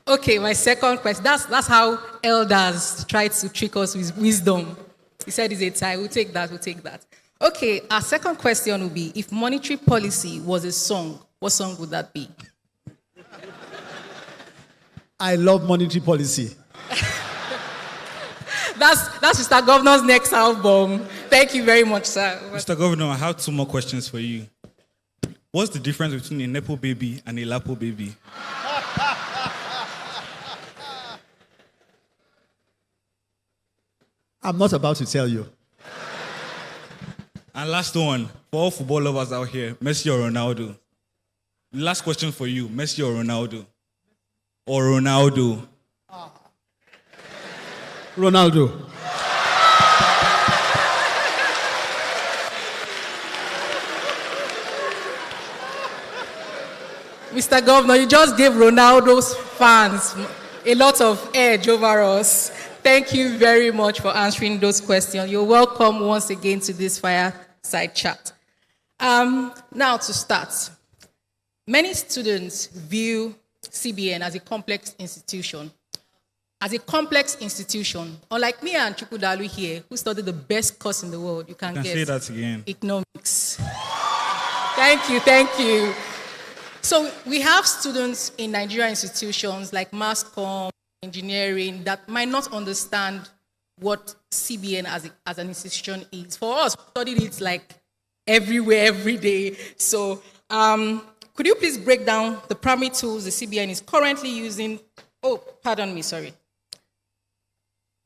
Okay, my second question. That's how elders try to trick us with wisdom. He said it's a tie. We'll take that. Okay, our second question will be, if monetary policy was a song, what song would that be? I love monetary policy. That's Mr. Governor's next album. Thank you very much, sir. Mr. Governor, I have two more questions for you. What's the difference between a Nepo baby and a Lapo baby? I'm not about to tell you. And last one, for all football lovers out here, Messi or Ronaldo? Last question for you, Messi or Ronaldo? Or Ronaldo? Ronaldo. Mr. Governor, you just gave Ronaldo's fans a lot of edge over us. Thank you very much for answering those questions. You're welcome once again to this fireside chat. Now to start. Many students view CBN as a complex institution. Unlike me and Chukwudalu here, who studied the best course in the world, you can guess. Say that again. Economics. Thank you. So we have students in Nigerian institutions like mass comm, engineering, that might not understand what CBN as an institution is. For us, we studied it like everywhere, every day. So could you please break down the primary tools the CBN is currently using? Oh, pardon me, sorry.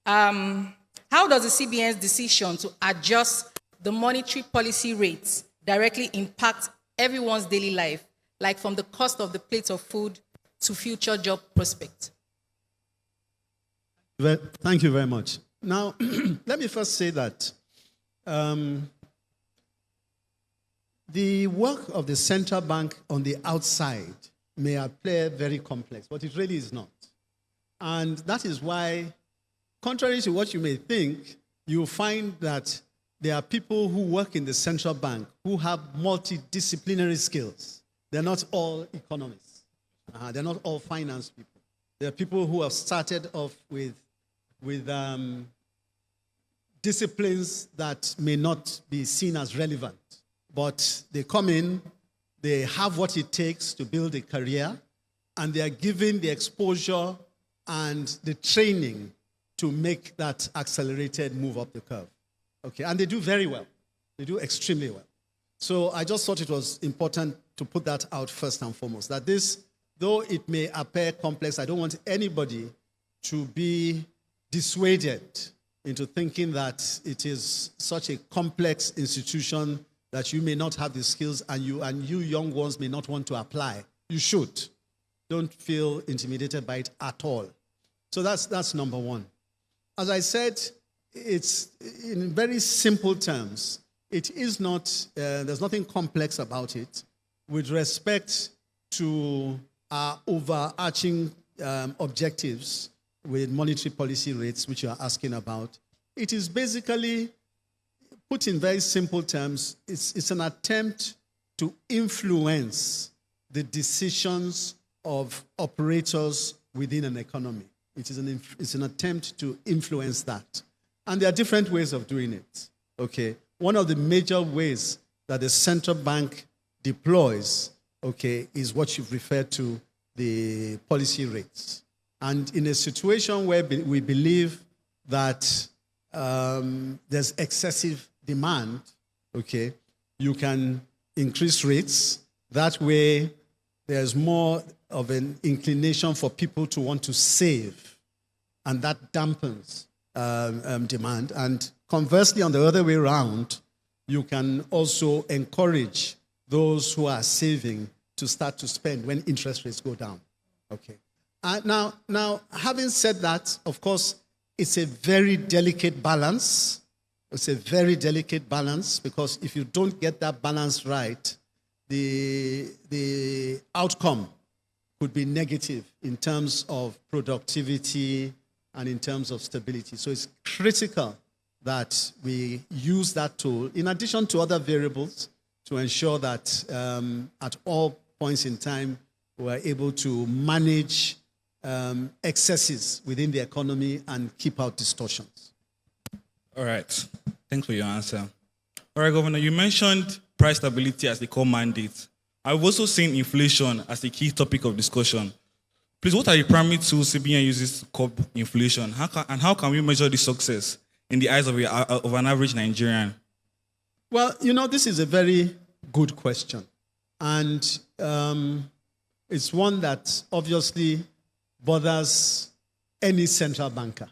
How does the CBN's decision to adjust the monetary policy rates directly impact everyone's daily life, like from the cost of the plate of food to future job prospects? Thank you very much. Now, let me first say that the work of the central bank on the outside may appear very complex, but it really is not. And that is why, contrary to what you may think, you'll find that there are people who work in the central bank who have multidisciplinary skills. They're not all economists. They're not all finance people. There are people who have started off with disciplines that may not be seen as relevant. But they come in, they have what it takes to build a career, and they are given the exposure and the training to make that accelerated move up the curve. Okay, and they do very well. They do extremely well. So I just thought it was important to put that out first and foremost, that this, though it may appear complex, I don't want anybody to be dissuaded into thinking that it is such a complex institution that you may not have the skills and you young ones may not want to apply. You should. Don't feel intimidated by it at all. So that's number one. As I said, it's in very simple terms. It is not, there's nothing complex about it with respect to our overarching objectives with monetary policy rates, which you are asking about. It is basically, put in very simple terms, it's an attempt to influence the decisions of operators within an economy. It's an attempt to influence that. And there are different ways of doing it. Okay. One of the major ways that the central bank deploys, okay, is what you've referred to, the policy rates. And in a situation where we believe that there's excessive demand, okay, you can increase rates. That way, there's more of an inclination for people to want to save, and that dampens demand. And conversely, on the other way around, you can also encourage those who are saving to start to spend when interest rates go down. Okay. Now, having said that, of course, it's a very delicate balance. It's a very delicate balance because if you don't get that balance right, the outcome could be negative in terms of productivity and in terms of stability. So it's critical that we use that tool, in addition to other variables, to ensure that at all points in time, we're able to manage excesses within the economy and keep out distortions. All right. Thanks for your answer. All right, Governor, you mentioned price stability as the core mandate. I've also seen inflation as the key topic of discussion. Please, what are the primary tools CBN uses to curb inflation? How can we measure the success in the eyes of an average Nigerian? Well, this is a very good question. And it's one that obviously bothers any central banker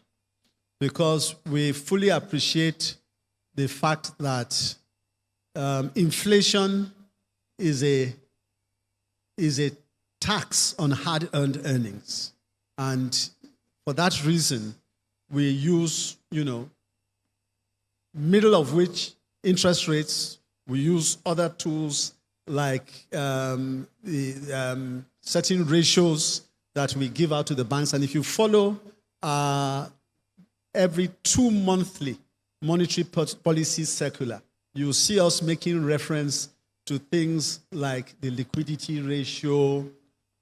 because we fully appreciate the fact that inflation is a tax on hard-earned earnings. And for that reason, we use, middle of which interest rates, we use other tools like the certain ratios that we give out to the banks. And if you follow every 2-monthly monetary policy circular, you'll see us making reference to things like the liquidity ratio,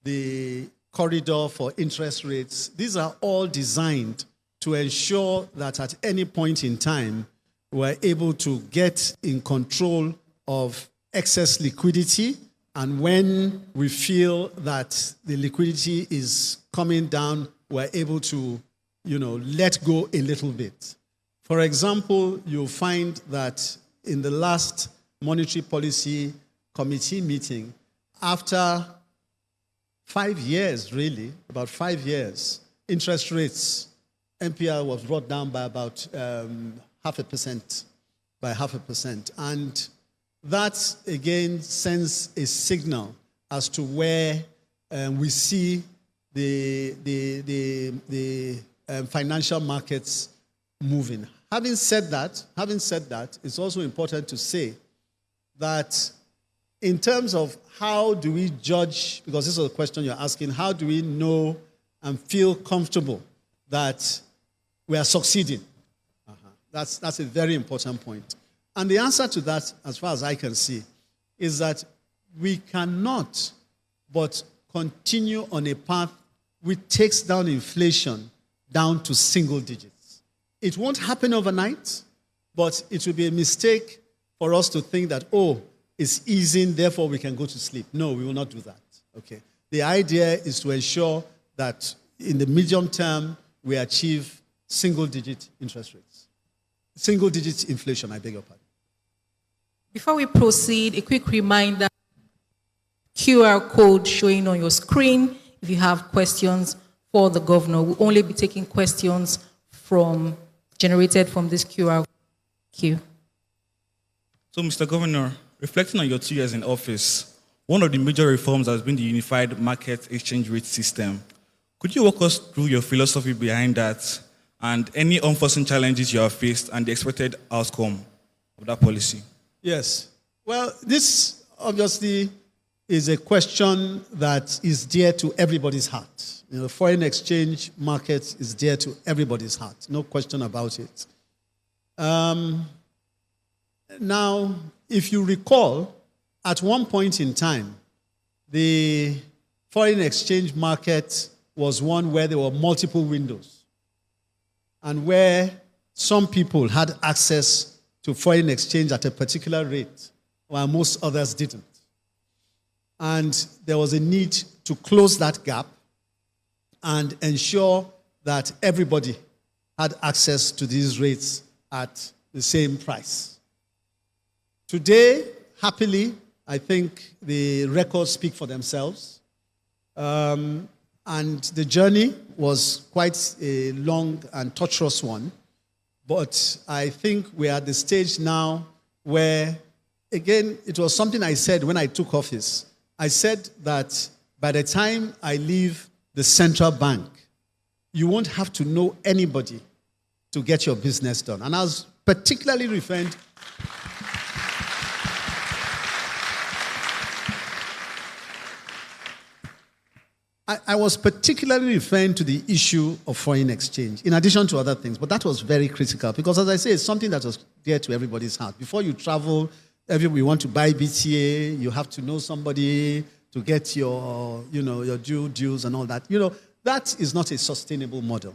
the corridor for interest rates. These are all designed to ensure that at any point in time, we're able to get in control of excess liquidity. And when we feel that the liquidity is coming down, we're able to, let go a little bit. For example, you'll find that in the last Monetary Policy Committee meeting, after 5 years, really, about 5 years, interest rates, MPR was brought down by about 0.5%, And that, again, sends a signal as to where we see the financial markets moving. Having said that, it's also important to say that in terms of how do we judge, because this is a question you're asking, how do we know and feel comfortable that we are succeeding? That's a very important point. And the answer to that, as far as I can see, is that we cannot but continue on a path which takes down inflation down to single digits. It won't happen overnight, but it will be a mistake for us to think that, it's easing, therefore we can go to sleep. No, we will not do that. Okay. The idea is to ensure that in the medium term, we achieve single-digit interest rates. Single-digit inflation, I beg your pardon. Before we proceed, a quick reminder, QR code showing on your screen. If you have questions for the governor, we'll only be taking questions from generated from this QR queue. So, Mr. Governor, reflecting on your 2 years in office, one of the major reforms has been the unified market exchange rate system. Could you walk us through your philosophy behind that and any unforeseen challenges you have faced and the expected outcome of that policy? Yes. Well, this obviously is a question that is dear to everybody's heart. You know, foreign exchange market is dear to everybody's heart. No question about it. Now, if you recall, at one point in time, the foreign exchange market was one where there were multiple windows and where some people had access to foreign exchange at a particular rate, while most others didn't. And there was a need to close that gap and ensure that everybody had access to these rates at the same price. Today, happily, I think the records speak for themselves. And the journey was quite a long and tortuous one. But I think we're at the stage now where, again, it was something I said when I took office. I said that by the time I leave the central bank, you won't have to know anybody to get your business done. And I was particularly referring I was particularly referring to the issue of foreign exchange, in addition to other things. But that was very critical because, as I say, it's something that was dear to everybody's heart. Before you travel, we want to buy BTA, you have to know somebody to get your dues and all that. You know, that is not a sustainable model.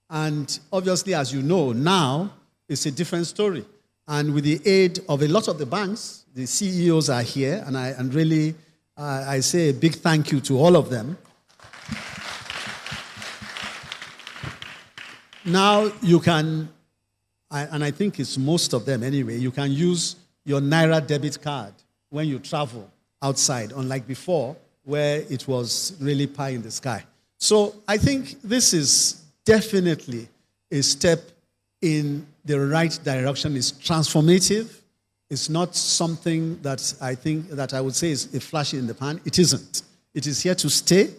And obviously, as you know, now it's a different story. And with the aid of a lot of the banks, the CEOs are here, and I say a big thank you to all of them. Now you can, and I think it's most of them anyway, you can use your Naira debit card when you travel outside, unlike before, where it was really pie in the sky. So I think this is definitely a step in the right direction. It's transformative. It's not something that I would say is a flash in the pan. It isn't. It is here to stay,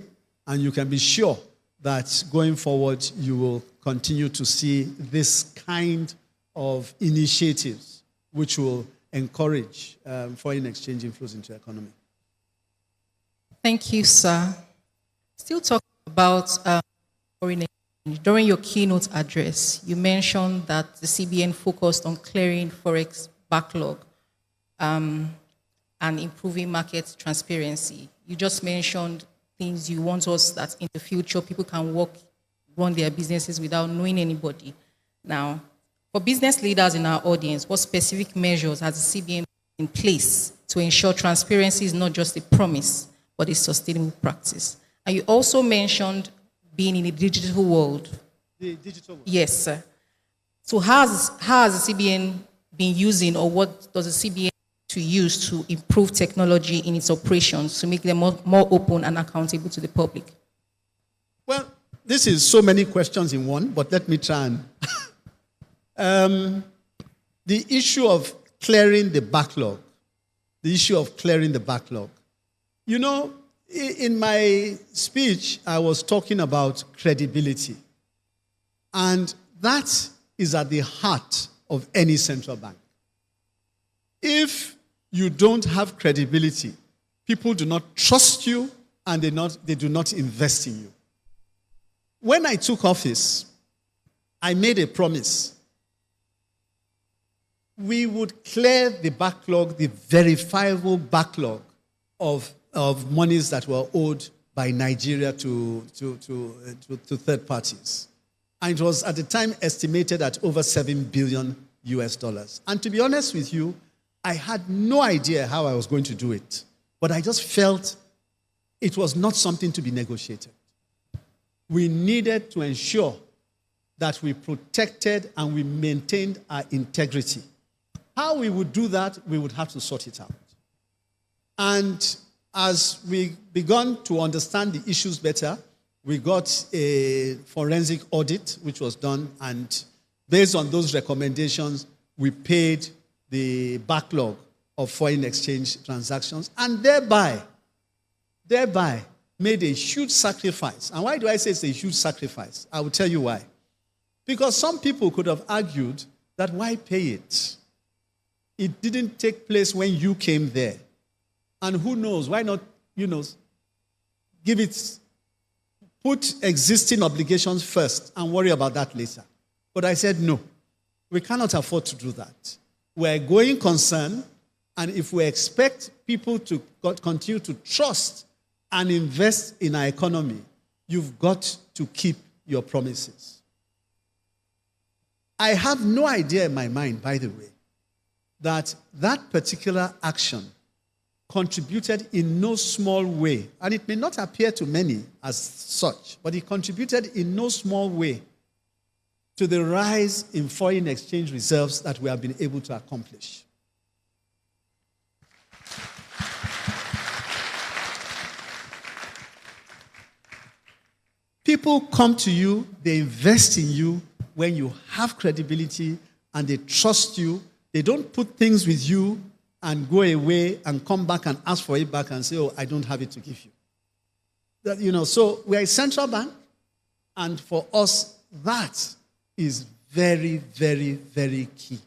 and you can be sure that going forward you will continue to see this kind of initiatives which will encourage foreign exchange inflows into the economy. Thank you, sir. Still talking about foreign exchange. During your keynote address, you mentioned that the CBN focused on clearing forex backlog and improving market transparency. You just mentioned things you want us that in the future people can run their businesses without knowing anybody. Now, for business leaders in our audience, what specific measures has the CBN in place to ensure transparency is not just a promise, but a sustainable practice? And you also mentioned being in a digital world. The digital world. Yes, sir. So how has the CBN been using, or what does the CBN to use to improve technology in its operations to make them more open and accountable to the public? Well, this is so many questions in one, but let me try and... the issue of clearing the backlog. You know, in my speech, I was talking about credibility. And that is at the heart of any central bank. If you don't have credibility, people do not trust you and they do not invest in you. When I took office, I made a promise. We would clear the backlog, the verifiable backlog of monies that were owed by Nigeria to third parties. And it was at the time estimated at over $7 billion US. And to be honest with you, I had no idea how I was going to do it. But I just felt it was not something to be negotiated. We needed to ensure that we protected and we maintained our integrity. How we would do that, we would have to sort it out. And as we began to understand the issues better, we got a forensic audit, which was done, and Based on those recommendations, we paid the backlog of foreign exchange transactions and thereby made a huge sacrifice. And why do I say it's a huge sacrifice? I will tell you why. Because some people could have argued that why pay it? It didn't take place when you came there. And who knows, why not, put existing obligations first and worry about that later. But I said, no, we cannot afford to do that. We're a going concern, and if we expect people to continue to trust and invest in our economy, you've got to keep your promises. I have no idea in my mind, by the way, that particular action contributed in no small way, and it may not appear to many as such, but it contributed in no small way to the rise in foreign exchange reserves that we have been able to accomplish. People come to you, they invest in you when you have credibility and they trust you. They don't put things with you and go away and come back and ask for it back and say, oh, I don't have it to give you. So we are a central bank, and for us, that is very, very, very key.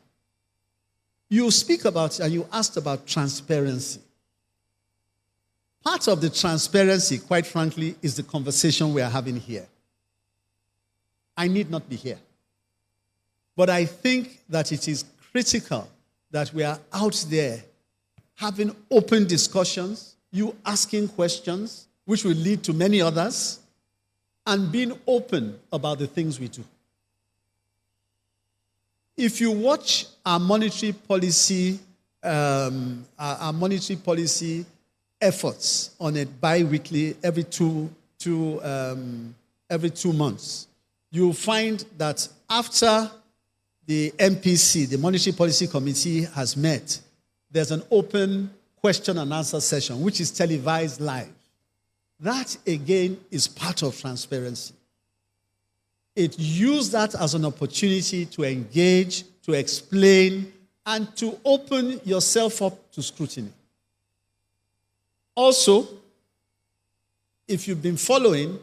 You speak about, and you asked about transparency. Part of the transparency, quite frankly, is the conversation we are having here. I need not be here. But I think that it is critical that we are out there having open discussions, you asking questions, which will lead to many others, and being open about the things we do. If you watch our monetary policy efforts on a bi-weekly, every two months, you'll find that after the MPC, the Monetary Policy Committee, has met, there's an open question and answer session, which is televised live. That, again, is part of transparency. It used that as an opportunity to engage, to explain, and to open yourself up to scrutiny. Also, if you've been following,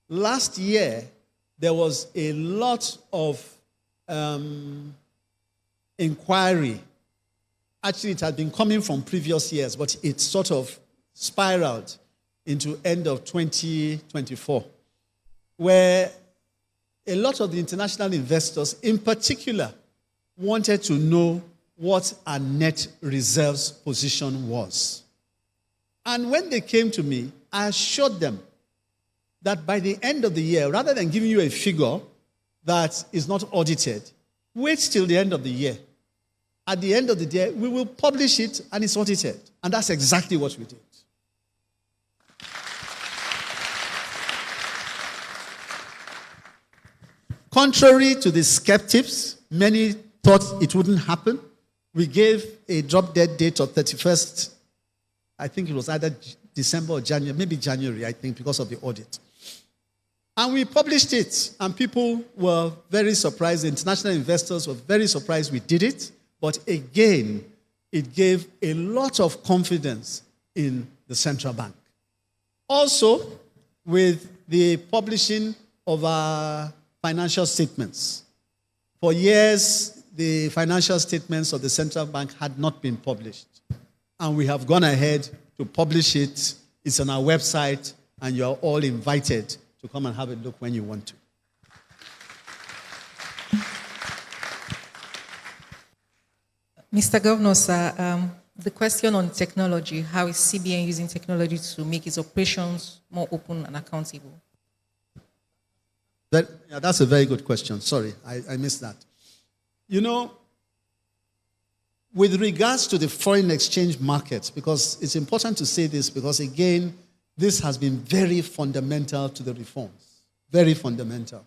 last year there was a lot of inquiry. Actually, it had been coming from previous years, but it sort of spiraled into end of 2024, where a lot of the international investors, in particular, wanted to know what our net reserves position was. And when they came to me, I assured them that by the end of the year, rather than giving you a figure that is not audited, wait till the end of the year. At the end of the day, we will publish it and it's audited. And that's exactly what we did. Contrary to the skeptics, many thought it wouldn't happen. We gave a drop-dead date of 31st, I think it was either December or January, maybe January, I think, because of the audit. And we published it, and people were very surprised. The international investors were very surprised we did it. But again, it gave a lot of confidence in the central bank. Also, with the publishing of our financial statements. For years, the financial statements of the central bank had not been published. And we have gone ahead to publish it. It's on our website, and you're all invited to come and have a look when you want to. Mr. Governor, sir, the question on technology, how is CBN using technology to make its operations more open and accountable? That's a very good question. Sorry, I missed that. You know, with regards to the foreign exchange market, because it's important to say this, because again, this has been very fundamental to the reforms. Very fundamental.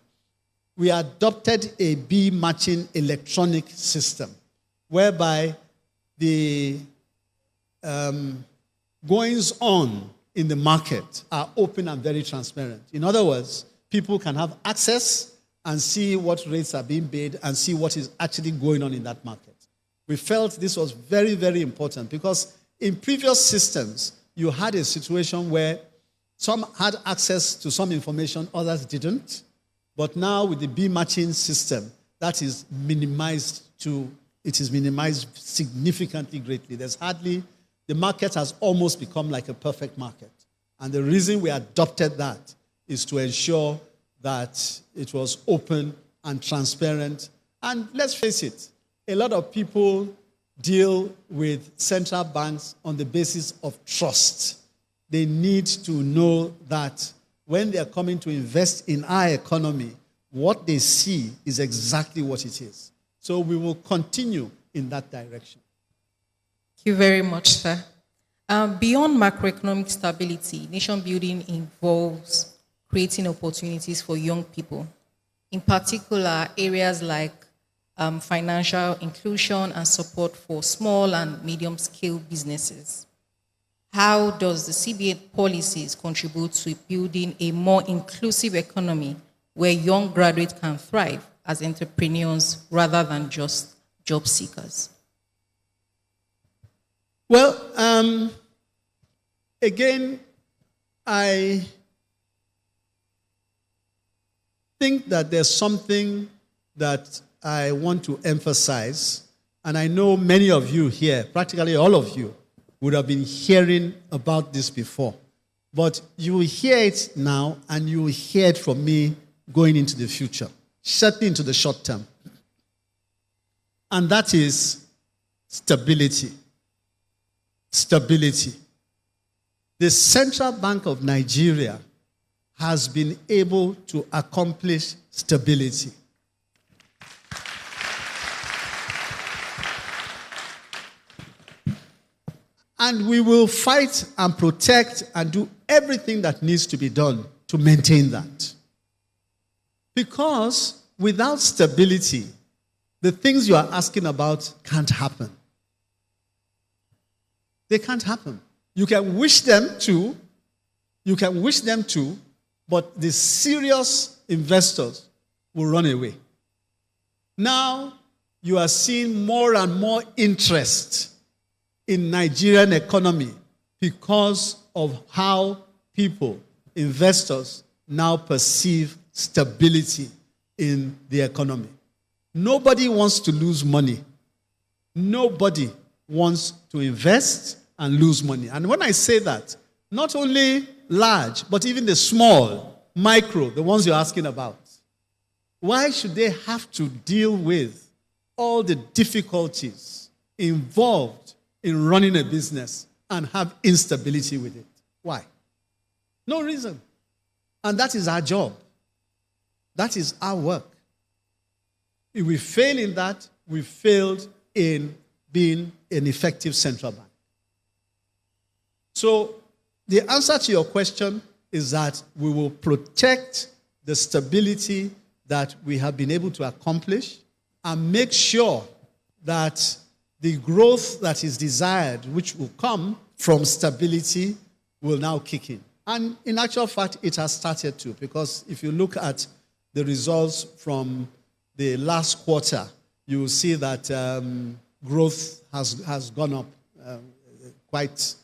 We adopted a B-matching electronic system, whereby the goings on in the market are open and very transparent. In other words, people can have access and see what rates are being paid and see what is actually going on in that market. We felt this was very, very important because in previous systems, you had a situation where some had access to some information, others didn't. But now with the B-matching system, that is minimized significantly greatly. The market has almost become like a perfect market. And the reason we adopted that is to ensure that it was open and transparent. And let's face it, a lot of people deal with central banks on the basis of trust. They need to know that when they are coming to invest in our economy, what they see is exactly what it is. So we will continue in that direction. Thank you very much, sir. Beyond macroeconomic stability, nation building involves creating opportunities for young people. In particular, areas like financial inclusion and support for small and medium-scale businesses. How does the CBN policies contribute to building a more inclusive economy where young graduates can thrive as entrepreneurs rather than just job seekers? Well, again, I think that there's something that I want to emphasize, and I know many of you here, practically all of you, would have been hearing about this before. But you will hear it now, and you will hear it from me going into the future, certainly into the short term. And that is stability. Stability. The Central Bank of Nigeria has been able to accomplish stability. And we will fight and protect and do everything that needs to be done to maintain that. Because without stability, the things you are asking about can't happen. They can't happen. You can wish them to, but the serious investors will run away. Now, you are seeing more and more interest in Nigerian economy because of how people, investors, now perceive stability in the economy. Nobody wants to lose money. Nobody wants to invest and lose money. And when I say that, not only large, but even the small, micro, the ones you're asking about, why should they have to deal with all the difficulties involved in running a business and have instability with it? Why? No reason. And that is our job. That is our work. If we fail in that, we failed in being an effective central bank. So the answer to your question is that we will protect the stability that we have been able to accomplish and make sure that the growth that is desired, which will come from stability, will now kick in. And in actual fact, it has started to, because if you look at the results from the last quarter, you will see that growth has gone up quite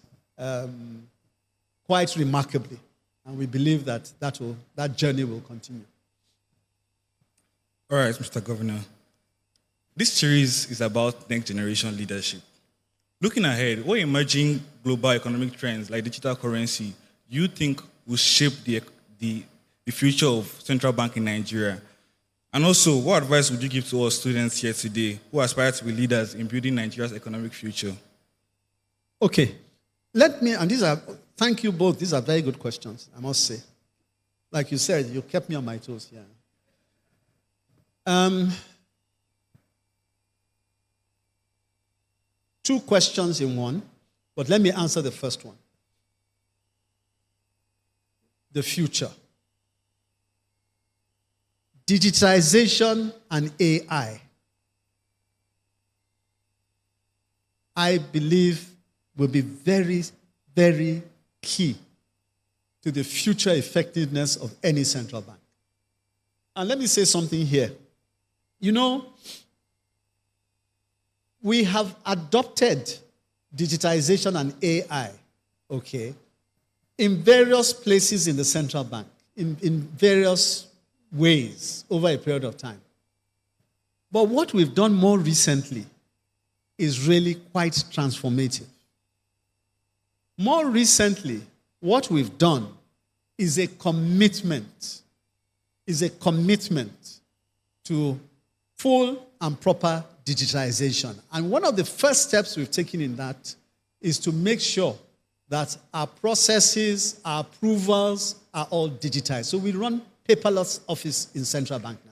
remarkably. And we believe that that journey will continue. All right, Mr. Governor. This series is about next generation leadership. Looking ahead, what emerging global economic trends like digital currency do you think will shape the future of central bank in Nigeria? And also, what advice would you give to our students here today who aspire to be leaders in building Nigeria's economic future? Okay. Thank you both. These are very good questions, I must say. Like you said, you kept me on my toes. Yeah. Two questions in one, but let me answer the first one. The future. Digitization and AI, I believe, will be very, very key to the future effectiveness of any central bank. And let me say something here. You know, we have adopted digitization and AI, okay, in various places in the central bank, in various ways over a period of time. But what we've done more recently is really quite transformative. More recently, what we've done is a commitment to full and proper digitization. And one of the first steps we've taken in that is to make sure that our processes, our approvals are all digitized. So we run paperless office in Central Bank now.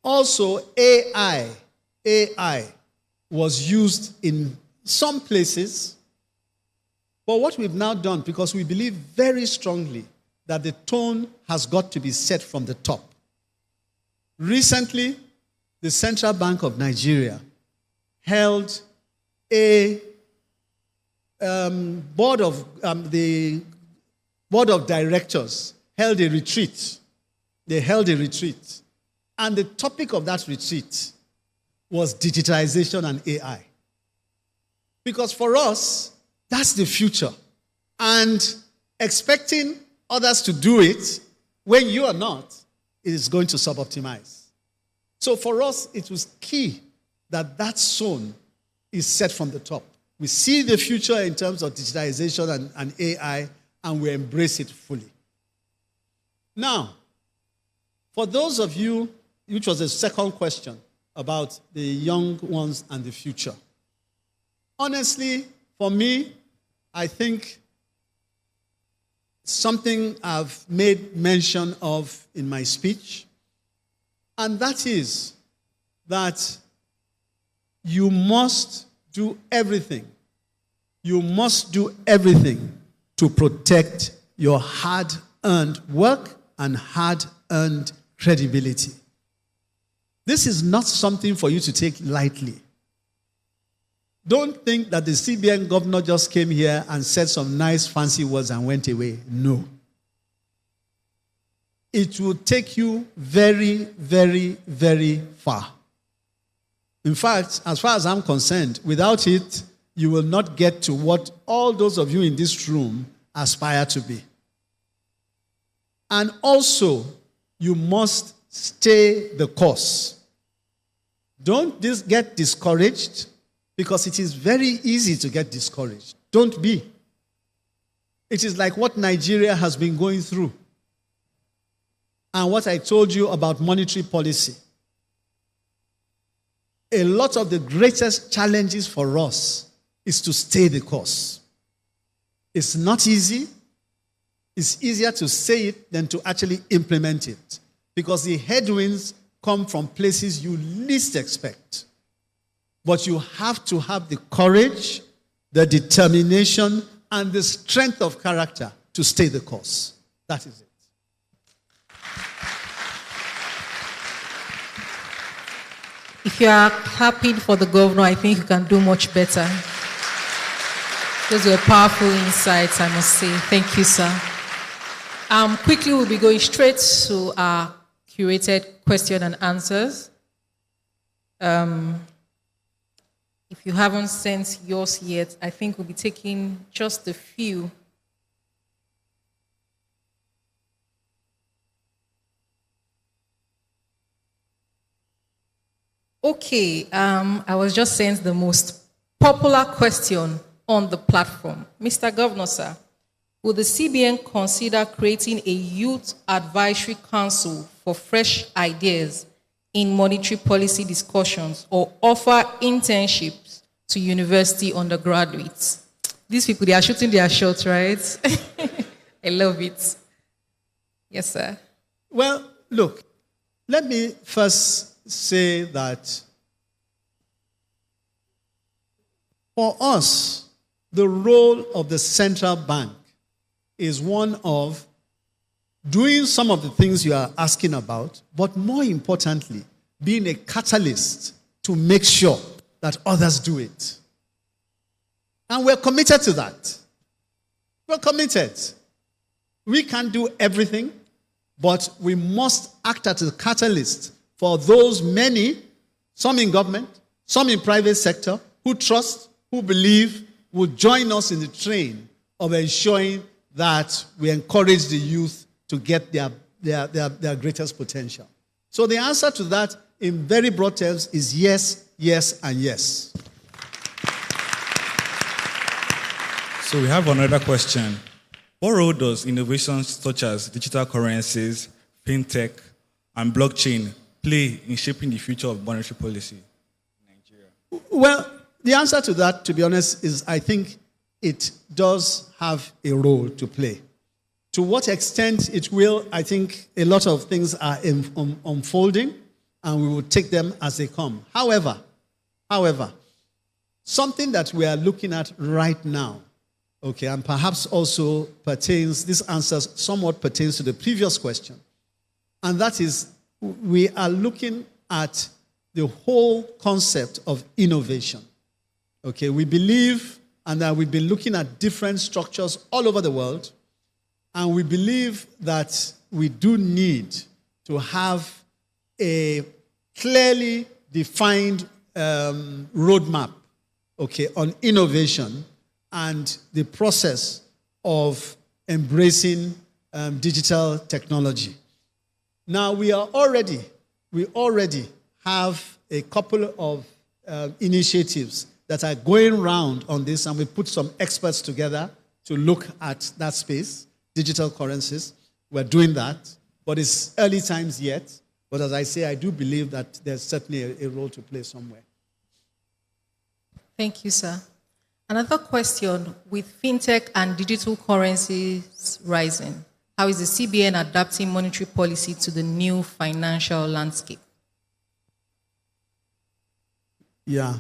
Also, AI was used in some places. But what we've now done, because we believe very strongly that the tone has got to be set from the top. Recently, the Central Bank of Nigeria held a board of directors held a retreat. They held a retreat. And the topic of that retreat was digitization and AI. Because for us, that's the future. And expecting others to do it when you are not, it is going to suboptimize. So for us, it was key that that zone is set from the top. We see the future in terms of digitization and AI, and we embrace it fully. Now, for those of you, which was the second question about the young ones and the future. Honestly, for me, I think something I've made mention of in my speech, and that is that you must do everything. You must do everything to protect your hard-earned work and hard-earned credibility. This is not something for you to take lightly. Don't think that the CBN governor just came here and said some nice fancy words and went away. No. It will take you very, very, very far. In fact, as far as I'm concerned, without it, you will not get to what all those of you in this room aspire to be. And also, you must stay the course. Don't get discouraged, because it is very easy to get discouraged. Don't be. It is like what Nigeria has been going through. And what I told you about monetary policy. A lot of the greatest challenges for us is to stay the course. It's not easy. It's easier to say it than to actually implement it, because the headwinds come from places you least expect. But you have to have the courage, the determination, and the strength of character to stay the course. That is it. If you are clapping for the governor, I think you can do much better. Those were powerful insights, I must say. Thank you, sir. Quickly, we'll be going straight to our curated question and answers. If you haven't sent yours yet, I think we'll be taking just a few. Okay, I was just saying the most popular question on the platform. Mr. Governor, sir, will the CBN consider creating a youth advisory council for fresh ideas in monetary policy discussions, or offer internships to university undergraduates? These people, they are shooting their shots, right? I love it. Yes, sir. Well, look, let me first say that for us, the role of the central bank is one of doing some of the things you are asking about, but more importantly, being a catalyst to make sure that others do it. And we're committed to that. We're committed. We can't do everything, but we must act as a catalyst for those many, some in government, some in private sector, who trust, who believe, will join us in the train of ensuring that we encourage the youth to get their greatest potential. So the answer to that, in very broad terms, is yes, yes, and yes. So we have another question. What role does innovations such as digital currencies, fintech, and blockchain play in shaping the future of monetary policy in Nigeria? Well, the answer to that, to be honest, is I think it does have a role to play. To what extent it will, I think a lot of things are unfolding, and we will take them as they come. However, something that we are looking at right now, okay, and perhaps also pertains, this answer somewhat pertains to the previous question, and that is we are looking at the whole concept of innovation. Okay, we believe, and that we've been looking at different structures all over the world, and we believe that we do need to have a clearly defined roadmap, okay, on innovation and the process of embracing digital technology. Now, we already have a couple of initiatives that are going around on this, and we put some experts together to look at that space, digital currencies. We're doing that, but it's early times yet. But as I say, I do believe that there's certainly a role to play somewhere. Thank you, sir. Another question, with fintech and digital currencies rising, how is the CBN adapting monetary policy to the new financial landscape? Yeah.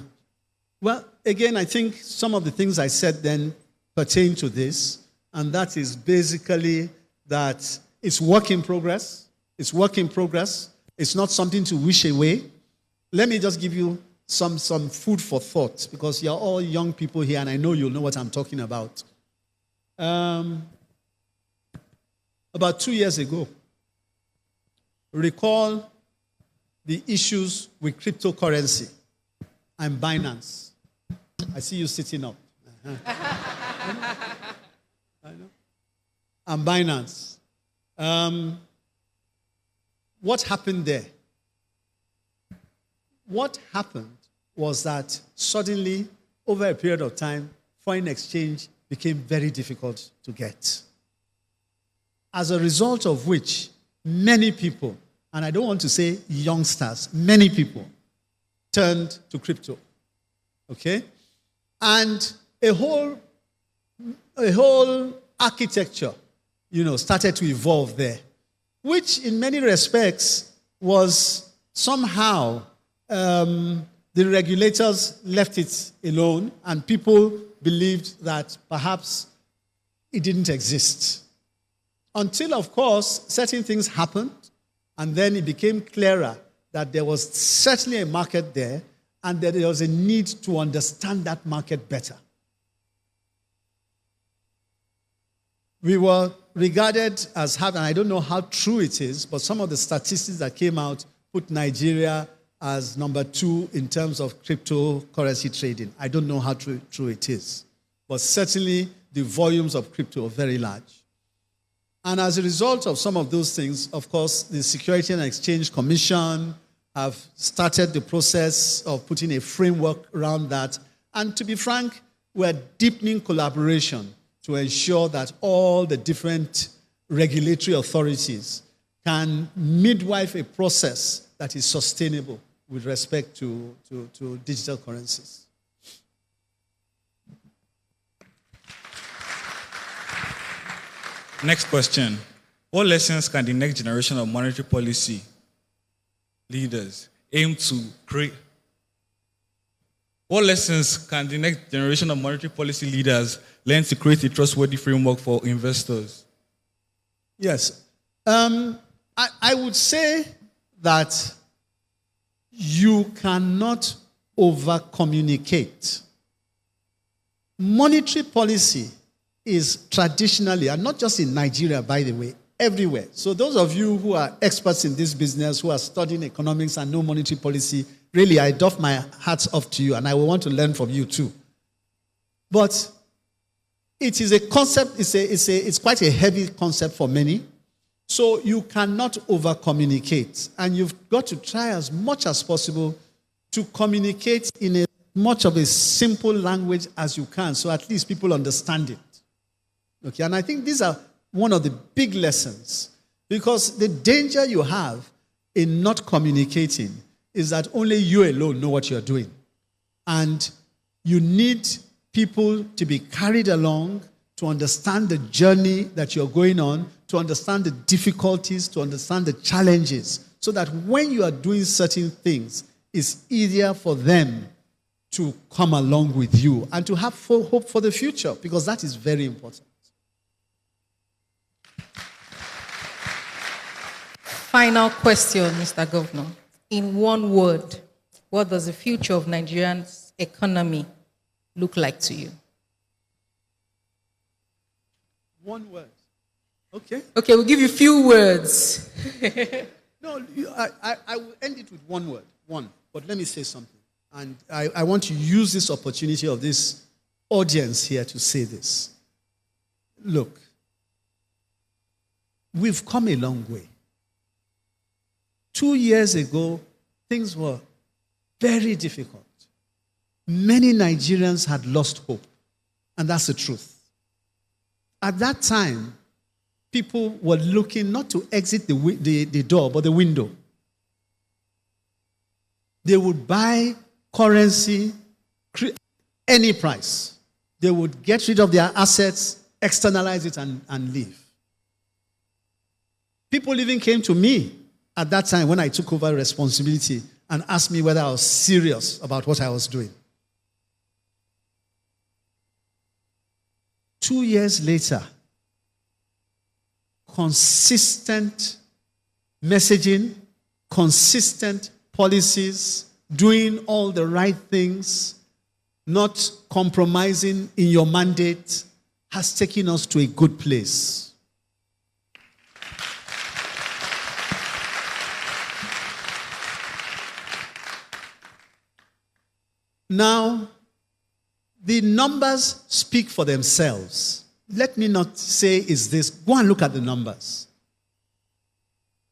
Well, again, I think some of the things I said then pertain to this, and that is basically that it's work in progress. It's work in progress. It's not something to wish away. Let me just give you some food for thought, because you're all young people here, and I know you'll know what I'm talking about. About 2 years ago, recall the issues with cryptocurrency and Binance. I see you sitting up. I know. And Binance. What happened there? What happened was that suddenly, over a period of time, foreign exchange became very difficult to get. As a result of which, many people, and I don't want to say youngsters, many people turned to crypto. Okay? And a whole architecture, started to evolve there, which in many respects was somehow the regulators left it alone, and people believed that perhaps it didn't exist. Until, of course, certain things happened, and then it became clearer that there was certainly a market there, and that there was a need to understand that market better. We were regarded as having, I don't know how true it is, but some of the statistics that came out put Nigeria as number 2 in terms of cryptocurrency trading. I don't know how true it is, but certainly the volumes of crypto are very large. And as a result of some of those things, of course, the Security and Exchange Commission have started the process of putting a framework around that. And to be frank, we're deepening collaboration to ensure that all the different regulatory authorities can midwife a process that is sustainable with respect to digital currencies. Next question. What lessons can the next generation of monetary policy leaders aim to create? What lessons can the next generation of monetary policy leaders learn to create a trustworthy framework for investors? Yes. I would say that you cannot over-communicate. Monetary policy is traditionally, and not just in Nigeria, by the way, everywhere. So those of you who are experts in this business, who are studying economics and no monetary policy, really, I doff my hats off to you, and I will want to learn from you too. But it is a concept, it's quite a heavy concept for many. So you cannot over-communicate. And you've got to try as much as possible to communicate in as much of a simple language as you can, so at least people understand it. Okay, and I think these are one of the big lessons, because the danger you have in not communicating is that only you alone know what you're doing. And you need people to be carried along, to understand the journey that you're going on, to understand the difficulties, to understand the challenges, so that when you are doing certain things, it's easier for them to come along with you and to have full hope for the future, because that is very important. Final question, Mr. Governor. In one word, what does the future of Nigeria's economy look like to you? One word. Okay. Okay, we'll give you a few words. No, I will end it with one word. One. But let me say something. And I want to use this opportunity of this audience here to say this. Look, we've come a long way. 2 years ago, things were very difficult. Many Nigerians had lost hope. And that's the truth. At that time, people were looking not to exit the door, but the window. They would buy currency, any price. They would get rid of their assets, externalize it, and leave. People even came to me at that time when I took over responsibility and asked me whether I was serious about what I was doing. 2 years later, consistent messaging, consistent policies, doing all the right things, not compromising in your mandate, has taken us to a good place. Now, the numbers speak for themselves. Let me not say is this. Go and look at the numbers.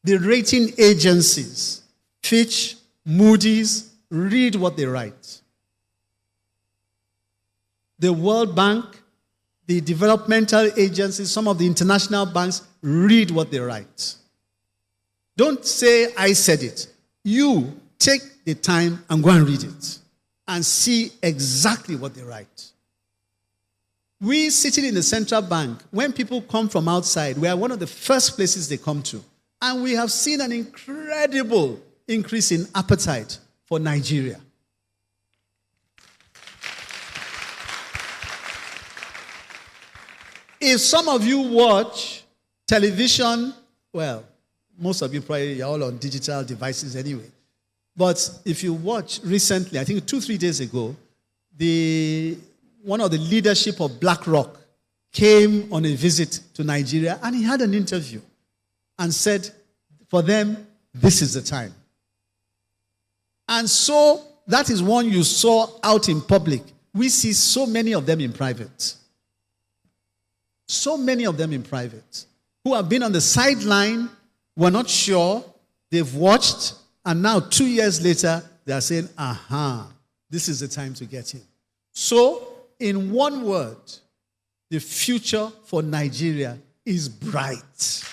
The rating agencies, Fitch, Moody's, read what they write. The World Bank, the developmental agencies, some of the international banks, read what they write. Don't say, I said it. You take the time and go and read it and see exactly what they write. We sitting in the central bank, when people come from outside, we are one of the first places they come to. And we have seen an incredible increase in appetite for Nigeria. If some of you watch television, well, most of you probably are all on digital devices anyway. But if you watch recently, I think 2-3 days ago, one of the leadership of BlackRock came on a visit to Nigeria, and he had an interview and said, for them, this is the time. And so that is one you saw out in public. We see so many of them in private. So many of them in private who have been on the sideline, were not sure, they've watched, and now 2 years later, they are saying, aha, this is the time to get in. So, in one word, the future for Nigeria is bright.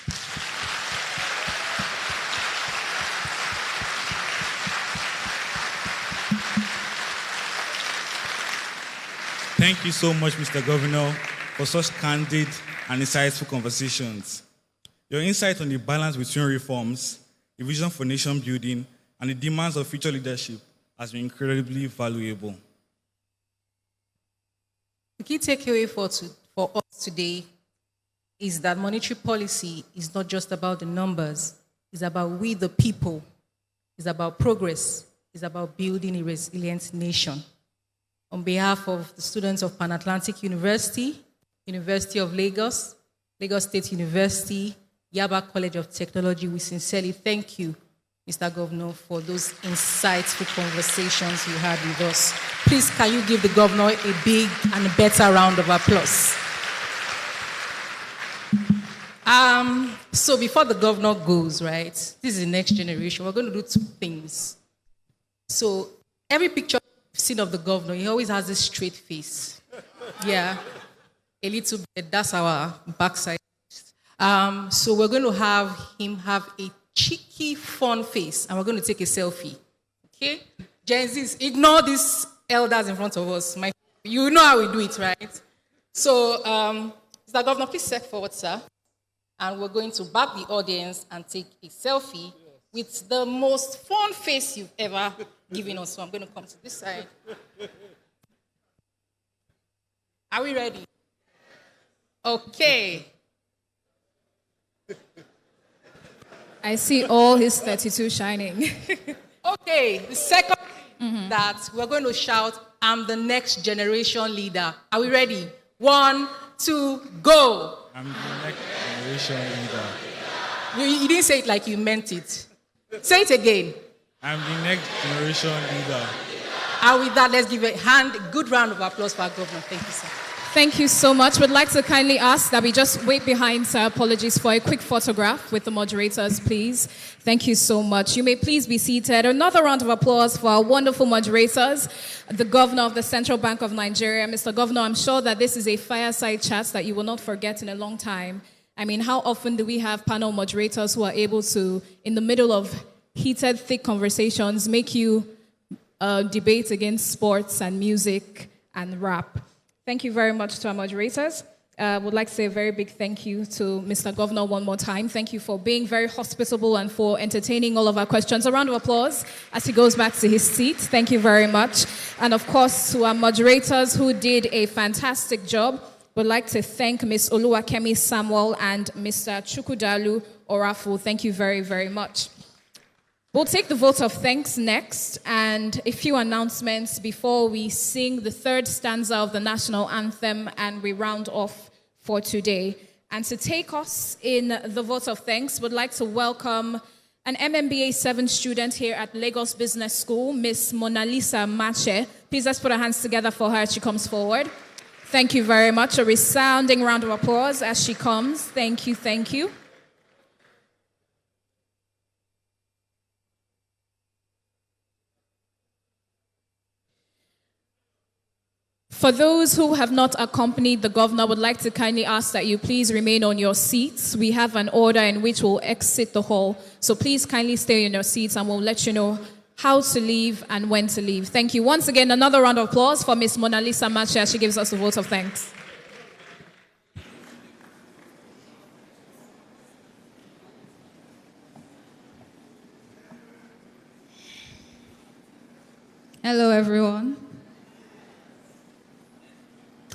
Thank you so much, Mr. Governor, for such candid and insightful conversations. Your insight on the balance between reforms, the vision for nation building, and the demands of future leadership has been incredibly valuable. The key takeaway for us today is that monetary policy is not just about the numbers. It's about we, the people. It's about progress. It's about building a resilient nation. On behalf of the students of Pan Atlantic University, University of Lagos, Lagos State University, Yaba College of Technology, we sincerely thank you, Mr. Governor, for those insightful conversations you had with us. Please, can you give the governor a big and a better round of applause? So before the governor goes, right, this is the next generation. We're going to do two things. So every picture you've seen of the governor, he always has this straight face. Yeah, a little bit. That's our backside. So we're going to have him have a cheeky, fun face, and we're going to take a selfie. Okay? Gen Zs, ignore these elders in front of us. You know how we do it, right? So, Mr. Governor, please step forward, sir. And we're going to bab the audience and take a selfie with the most fun face you've ever given us. So I'm going to come to this side. Are we ready? Okay. I see all his 32 shining. Okay, the second that we're going to shout, I'm the next generation leader. Are we ready? 1, 2, go. I'm the next generation leader. You didn't say it like you meant it. Say it again. I'm the next generation leader. And with that, let's give a good round of applause for our governor. Thank you, sir. Thank you so much. We'd like to kindly ask that we just wait behind, sir. Apologies, for a quick photograph with the moderators, please. Thank you so much. You may please be seated. Another round of applause for our wonderful moderators, the Governor of the Central Bank of Nigeria. Mr. Governor, I'm sure that this is a fireside chat that you will not forget in a long time. I mean, how often do we have panel moderators who are able to, in the middle of heated, thick conversations, make you debate against sports and music and rap? Thank you very much to our moderators. Would like to say a very big thank you to Mr. Governor one more time. Thank you for being very hospitable and for entertaining all of our questions. A round of applause as he goes back to his seat. Thank you very much. And of course, to our moderators who did a fantastic job. Would like to thank Ms. Oluwakemi Samuel and Mr. Chukwudalu Orafu. Thank you very, very much. We'll take the vote of thanks next, and a few announcements before we sing the third stanza of the national anthem and we round off for today. And to take us in the vote of thanks, would like to welcome an MMBA 7 student here at Lagos Business School, Miss Mona Lisa Mache. Please let's put our hands together for her as she comes forward. Thank you very much. A resounding round of applause as she comes. Thank you, thank you. For those who have not accompanied the governor, would like to kindly ask that you please remain on your seats. We have an order in which we'll exit the hall. So please kindly stay in your seats and we'll let you know how to leave and when to leave. Thank you. Once again, another round of applause for Ms. Mona Lisa Mache as she gives us a vote of thanks. Hello, everyone.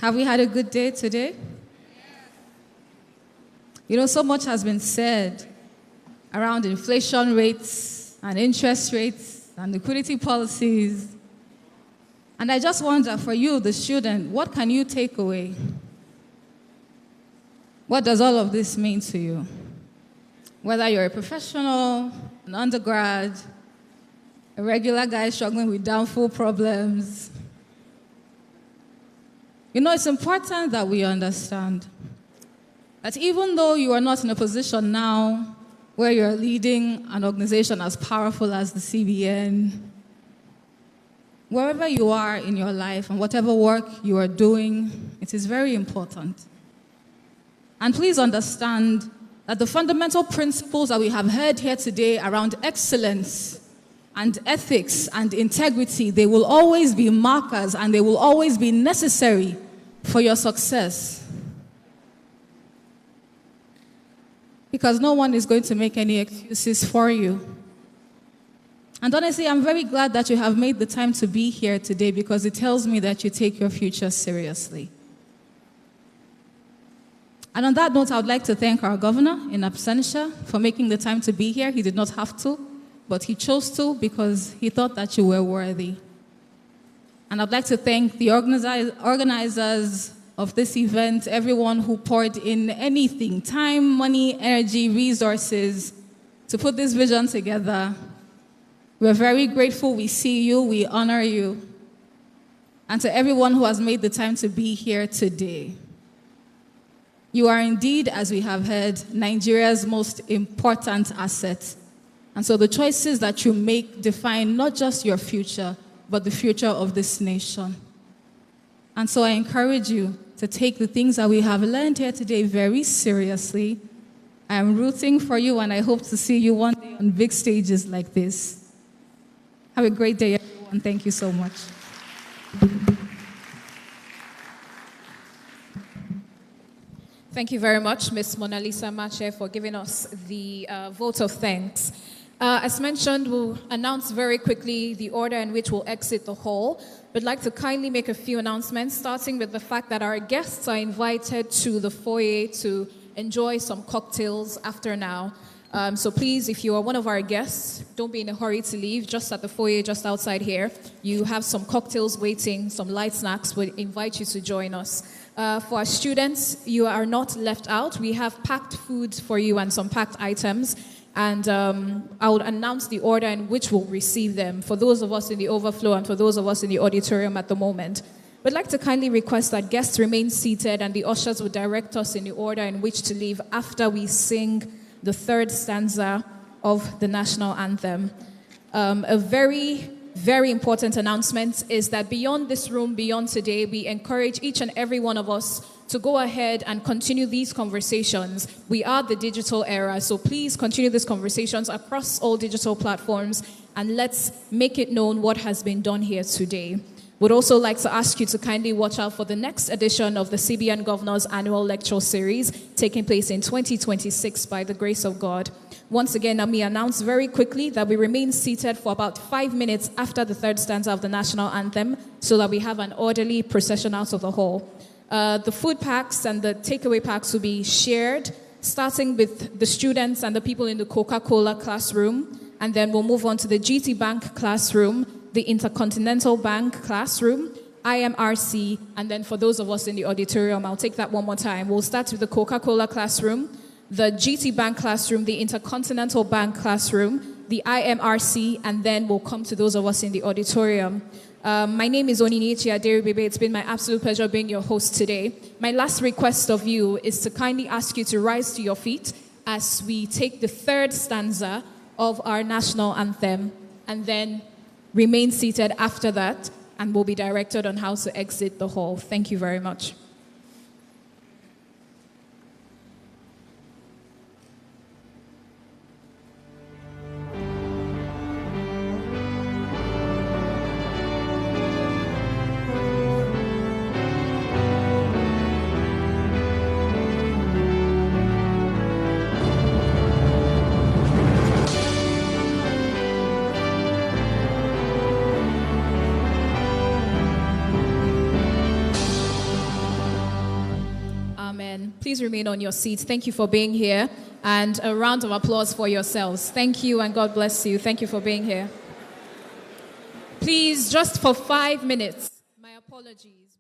Have we had a good day today? You know, so much has been said around inflation rates and interest rates and liquidity policies. And I just wonder, for you, the student, what can you take away? What does all of this mean to you? Whether you're a professional, an undergrad, a regular guy struggling with downfall problems, you know, it's important that we understand that even though you are not in a position now where you're leading an organization as powerful as the CBN, wherever you are in your life and whatever work you are doing, it is very important. And please understand that the fundamental principles that we have heard here today around excellence and ethics and integrity, they will always be markers and they will always be necessary for your success. Because no one is going to make any excuses for you. And honestly, I'm very glad that you have made the time to be here today because it tells me that you take your future seriously. And on that note, I would like to thank our governor in absentia for making the time to be here. He did not have to, but he chose to because he thought that you were worthy. And I'd like to thank the organizers, of this event, everyone who poured in anything, time, money, energy, resources, to put this vision together. We're very grateful. We see you. We honor you. And to everyone who has made the time to be here today. You are indeed, as we have heard, Nigeria's most important asset. And so the choices that you make define not just your future, but the future of this nation. And so I encourage you to take the things that we have learned here today very seriously. I am rooting for you, and I hope to see you one day on big stages like this. Have a great day, everyone. Thank you so much. Thank you very much, Ms. Mona Lisa Mache, for giving us the vote of thanks. As mentioned, we'll announce very quickly the order in which we'll exit the hall. We'd like to kindly make a few announcements, starting with the fact that our guests are invited to the foyer to enjoy some cocktails after now. So please, if you are one of our guests, don't be in a hurry to leave. Just at the foyer, just outside here, you have some cocktails waiting, some light snacks. We invite you to join us. For our students, you are not left out. We have packed food for you and some packed items. And I will announce the order in which we'll receive them for those of us in the overflow and for those of us in the auditorium at the moment. We'd like to kindly request that guests remain seated and the ushers will direct us in the order in which to leave after we sing the third stanza of the national anthem. A very, very important announcement is that beyond this room, beyond today, we encourage each and every one of us to go ahead and continue these conversations. We are the digital era, so please continue these conversations across all digital platforms, and let's make it known what has been done here today. We'd also like to ask you to kindly watch out for the next edition of the CBN Governor's Annual Lecture Series, taking place in 2026 by the grace of God. Once again, let me announce very quickly that we remain seated for about 5 minutes after the third stanza of the national anthem, so that we have an orderly procession out of the hall. The food packs and the takeaway packs will be shared, starting with the students and the people in the Coca-Cola classroom, and then we'll move on to the GT Bank classroom, the Intercontinental Bank classroom, IMRC, and then for those of us in the auditorium, I'll take that one more time. We'll start with the Coca-Cola classroom, the GT Bank classroom, the Intercontinental Bank classroom, the IMRC, and then we'll come to those of us in the auditorium. My name is Oninichi Aderibebe. It's been my absolute pleasure being your host today. My last request of you is to kindly ask you to rise to your feet as we take the third stanza of our national anthem, and then remain seated after that, and we'll be directed on how to exit the hall. Thank you very much. Please remain on your seats. Thank you for being here. And a round of applause for yourselves. Thank you and God bless you. Thank you for being here. Please, just for 5 minutes, my apologies.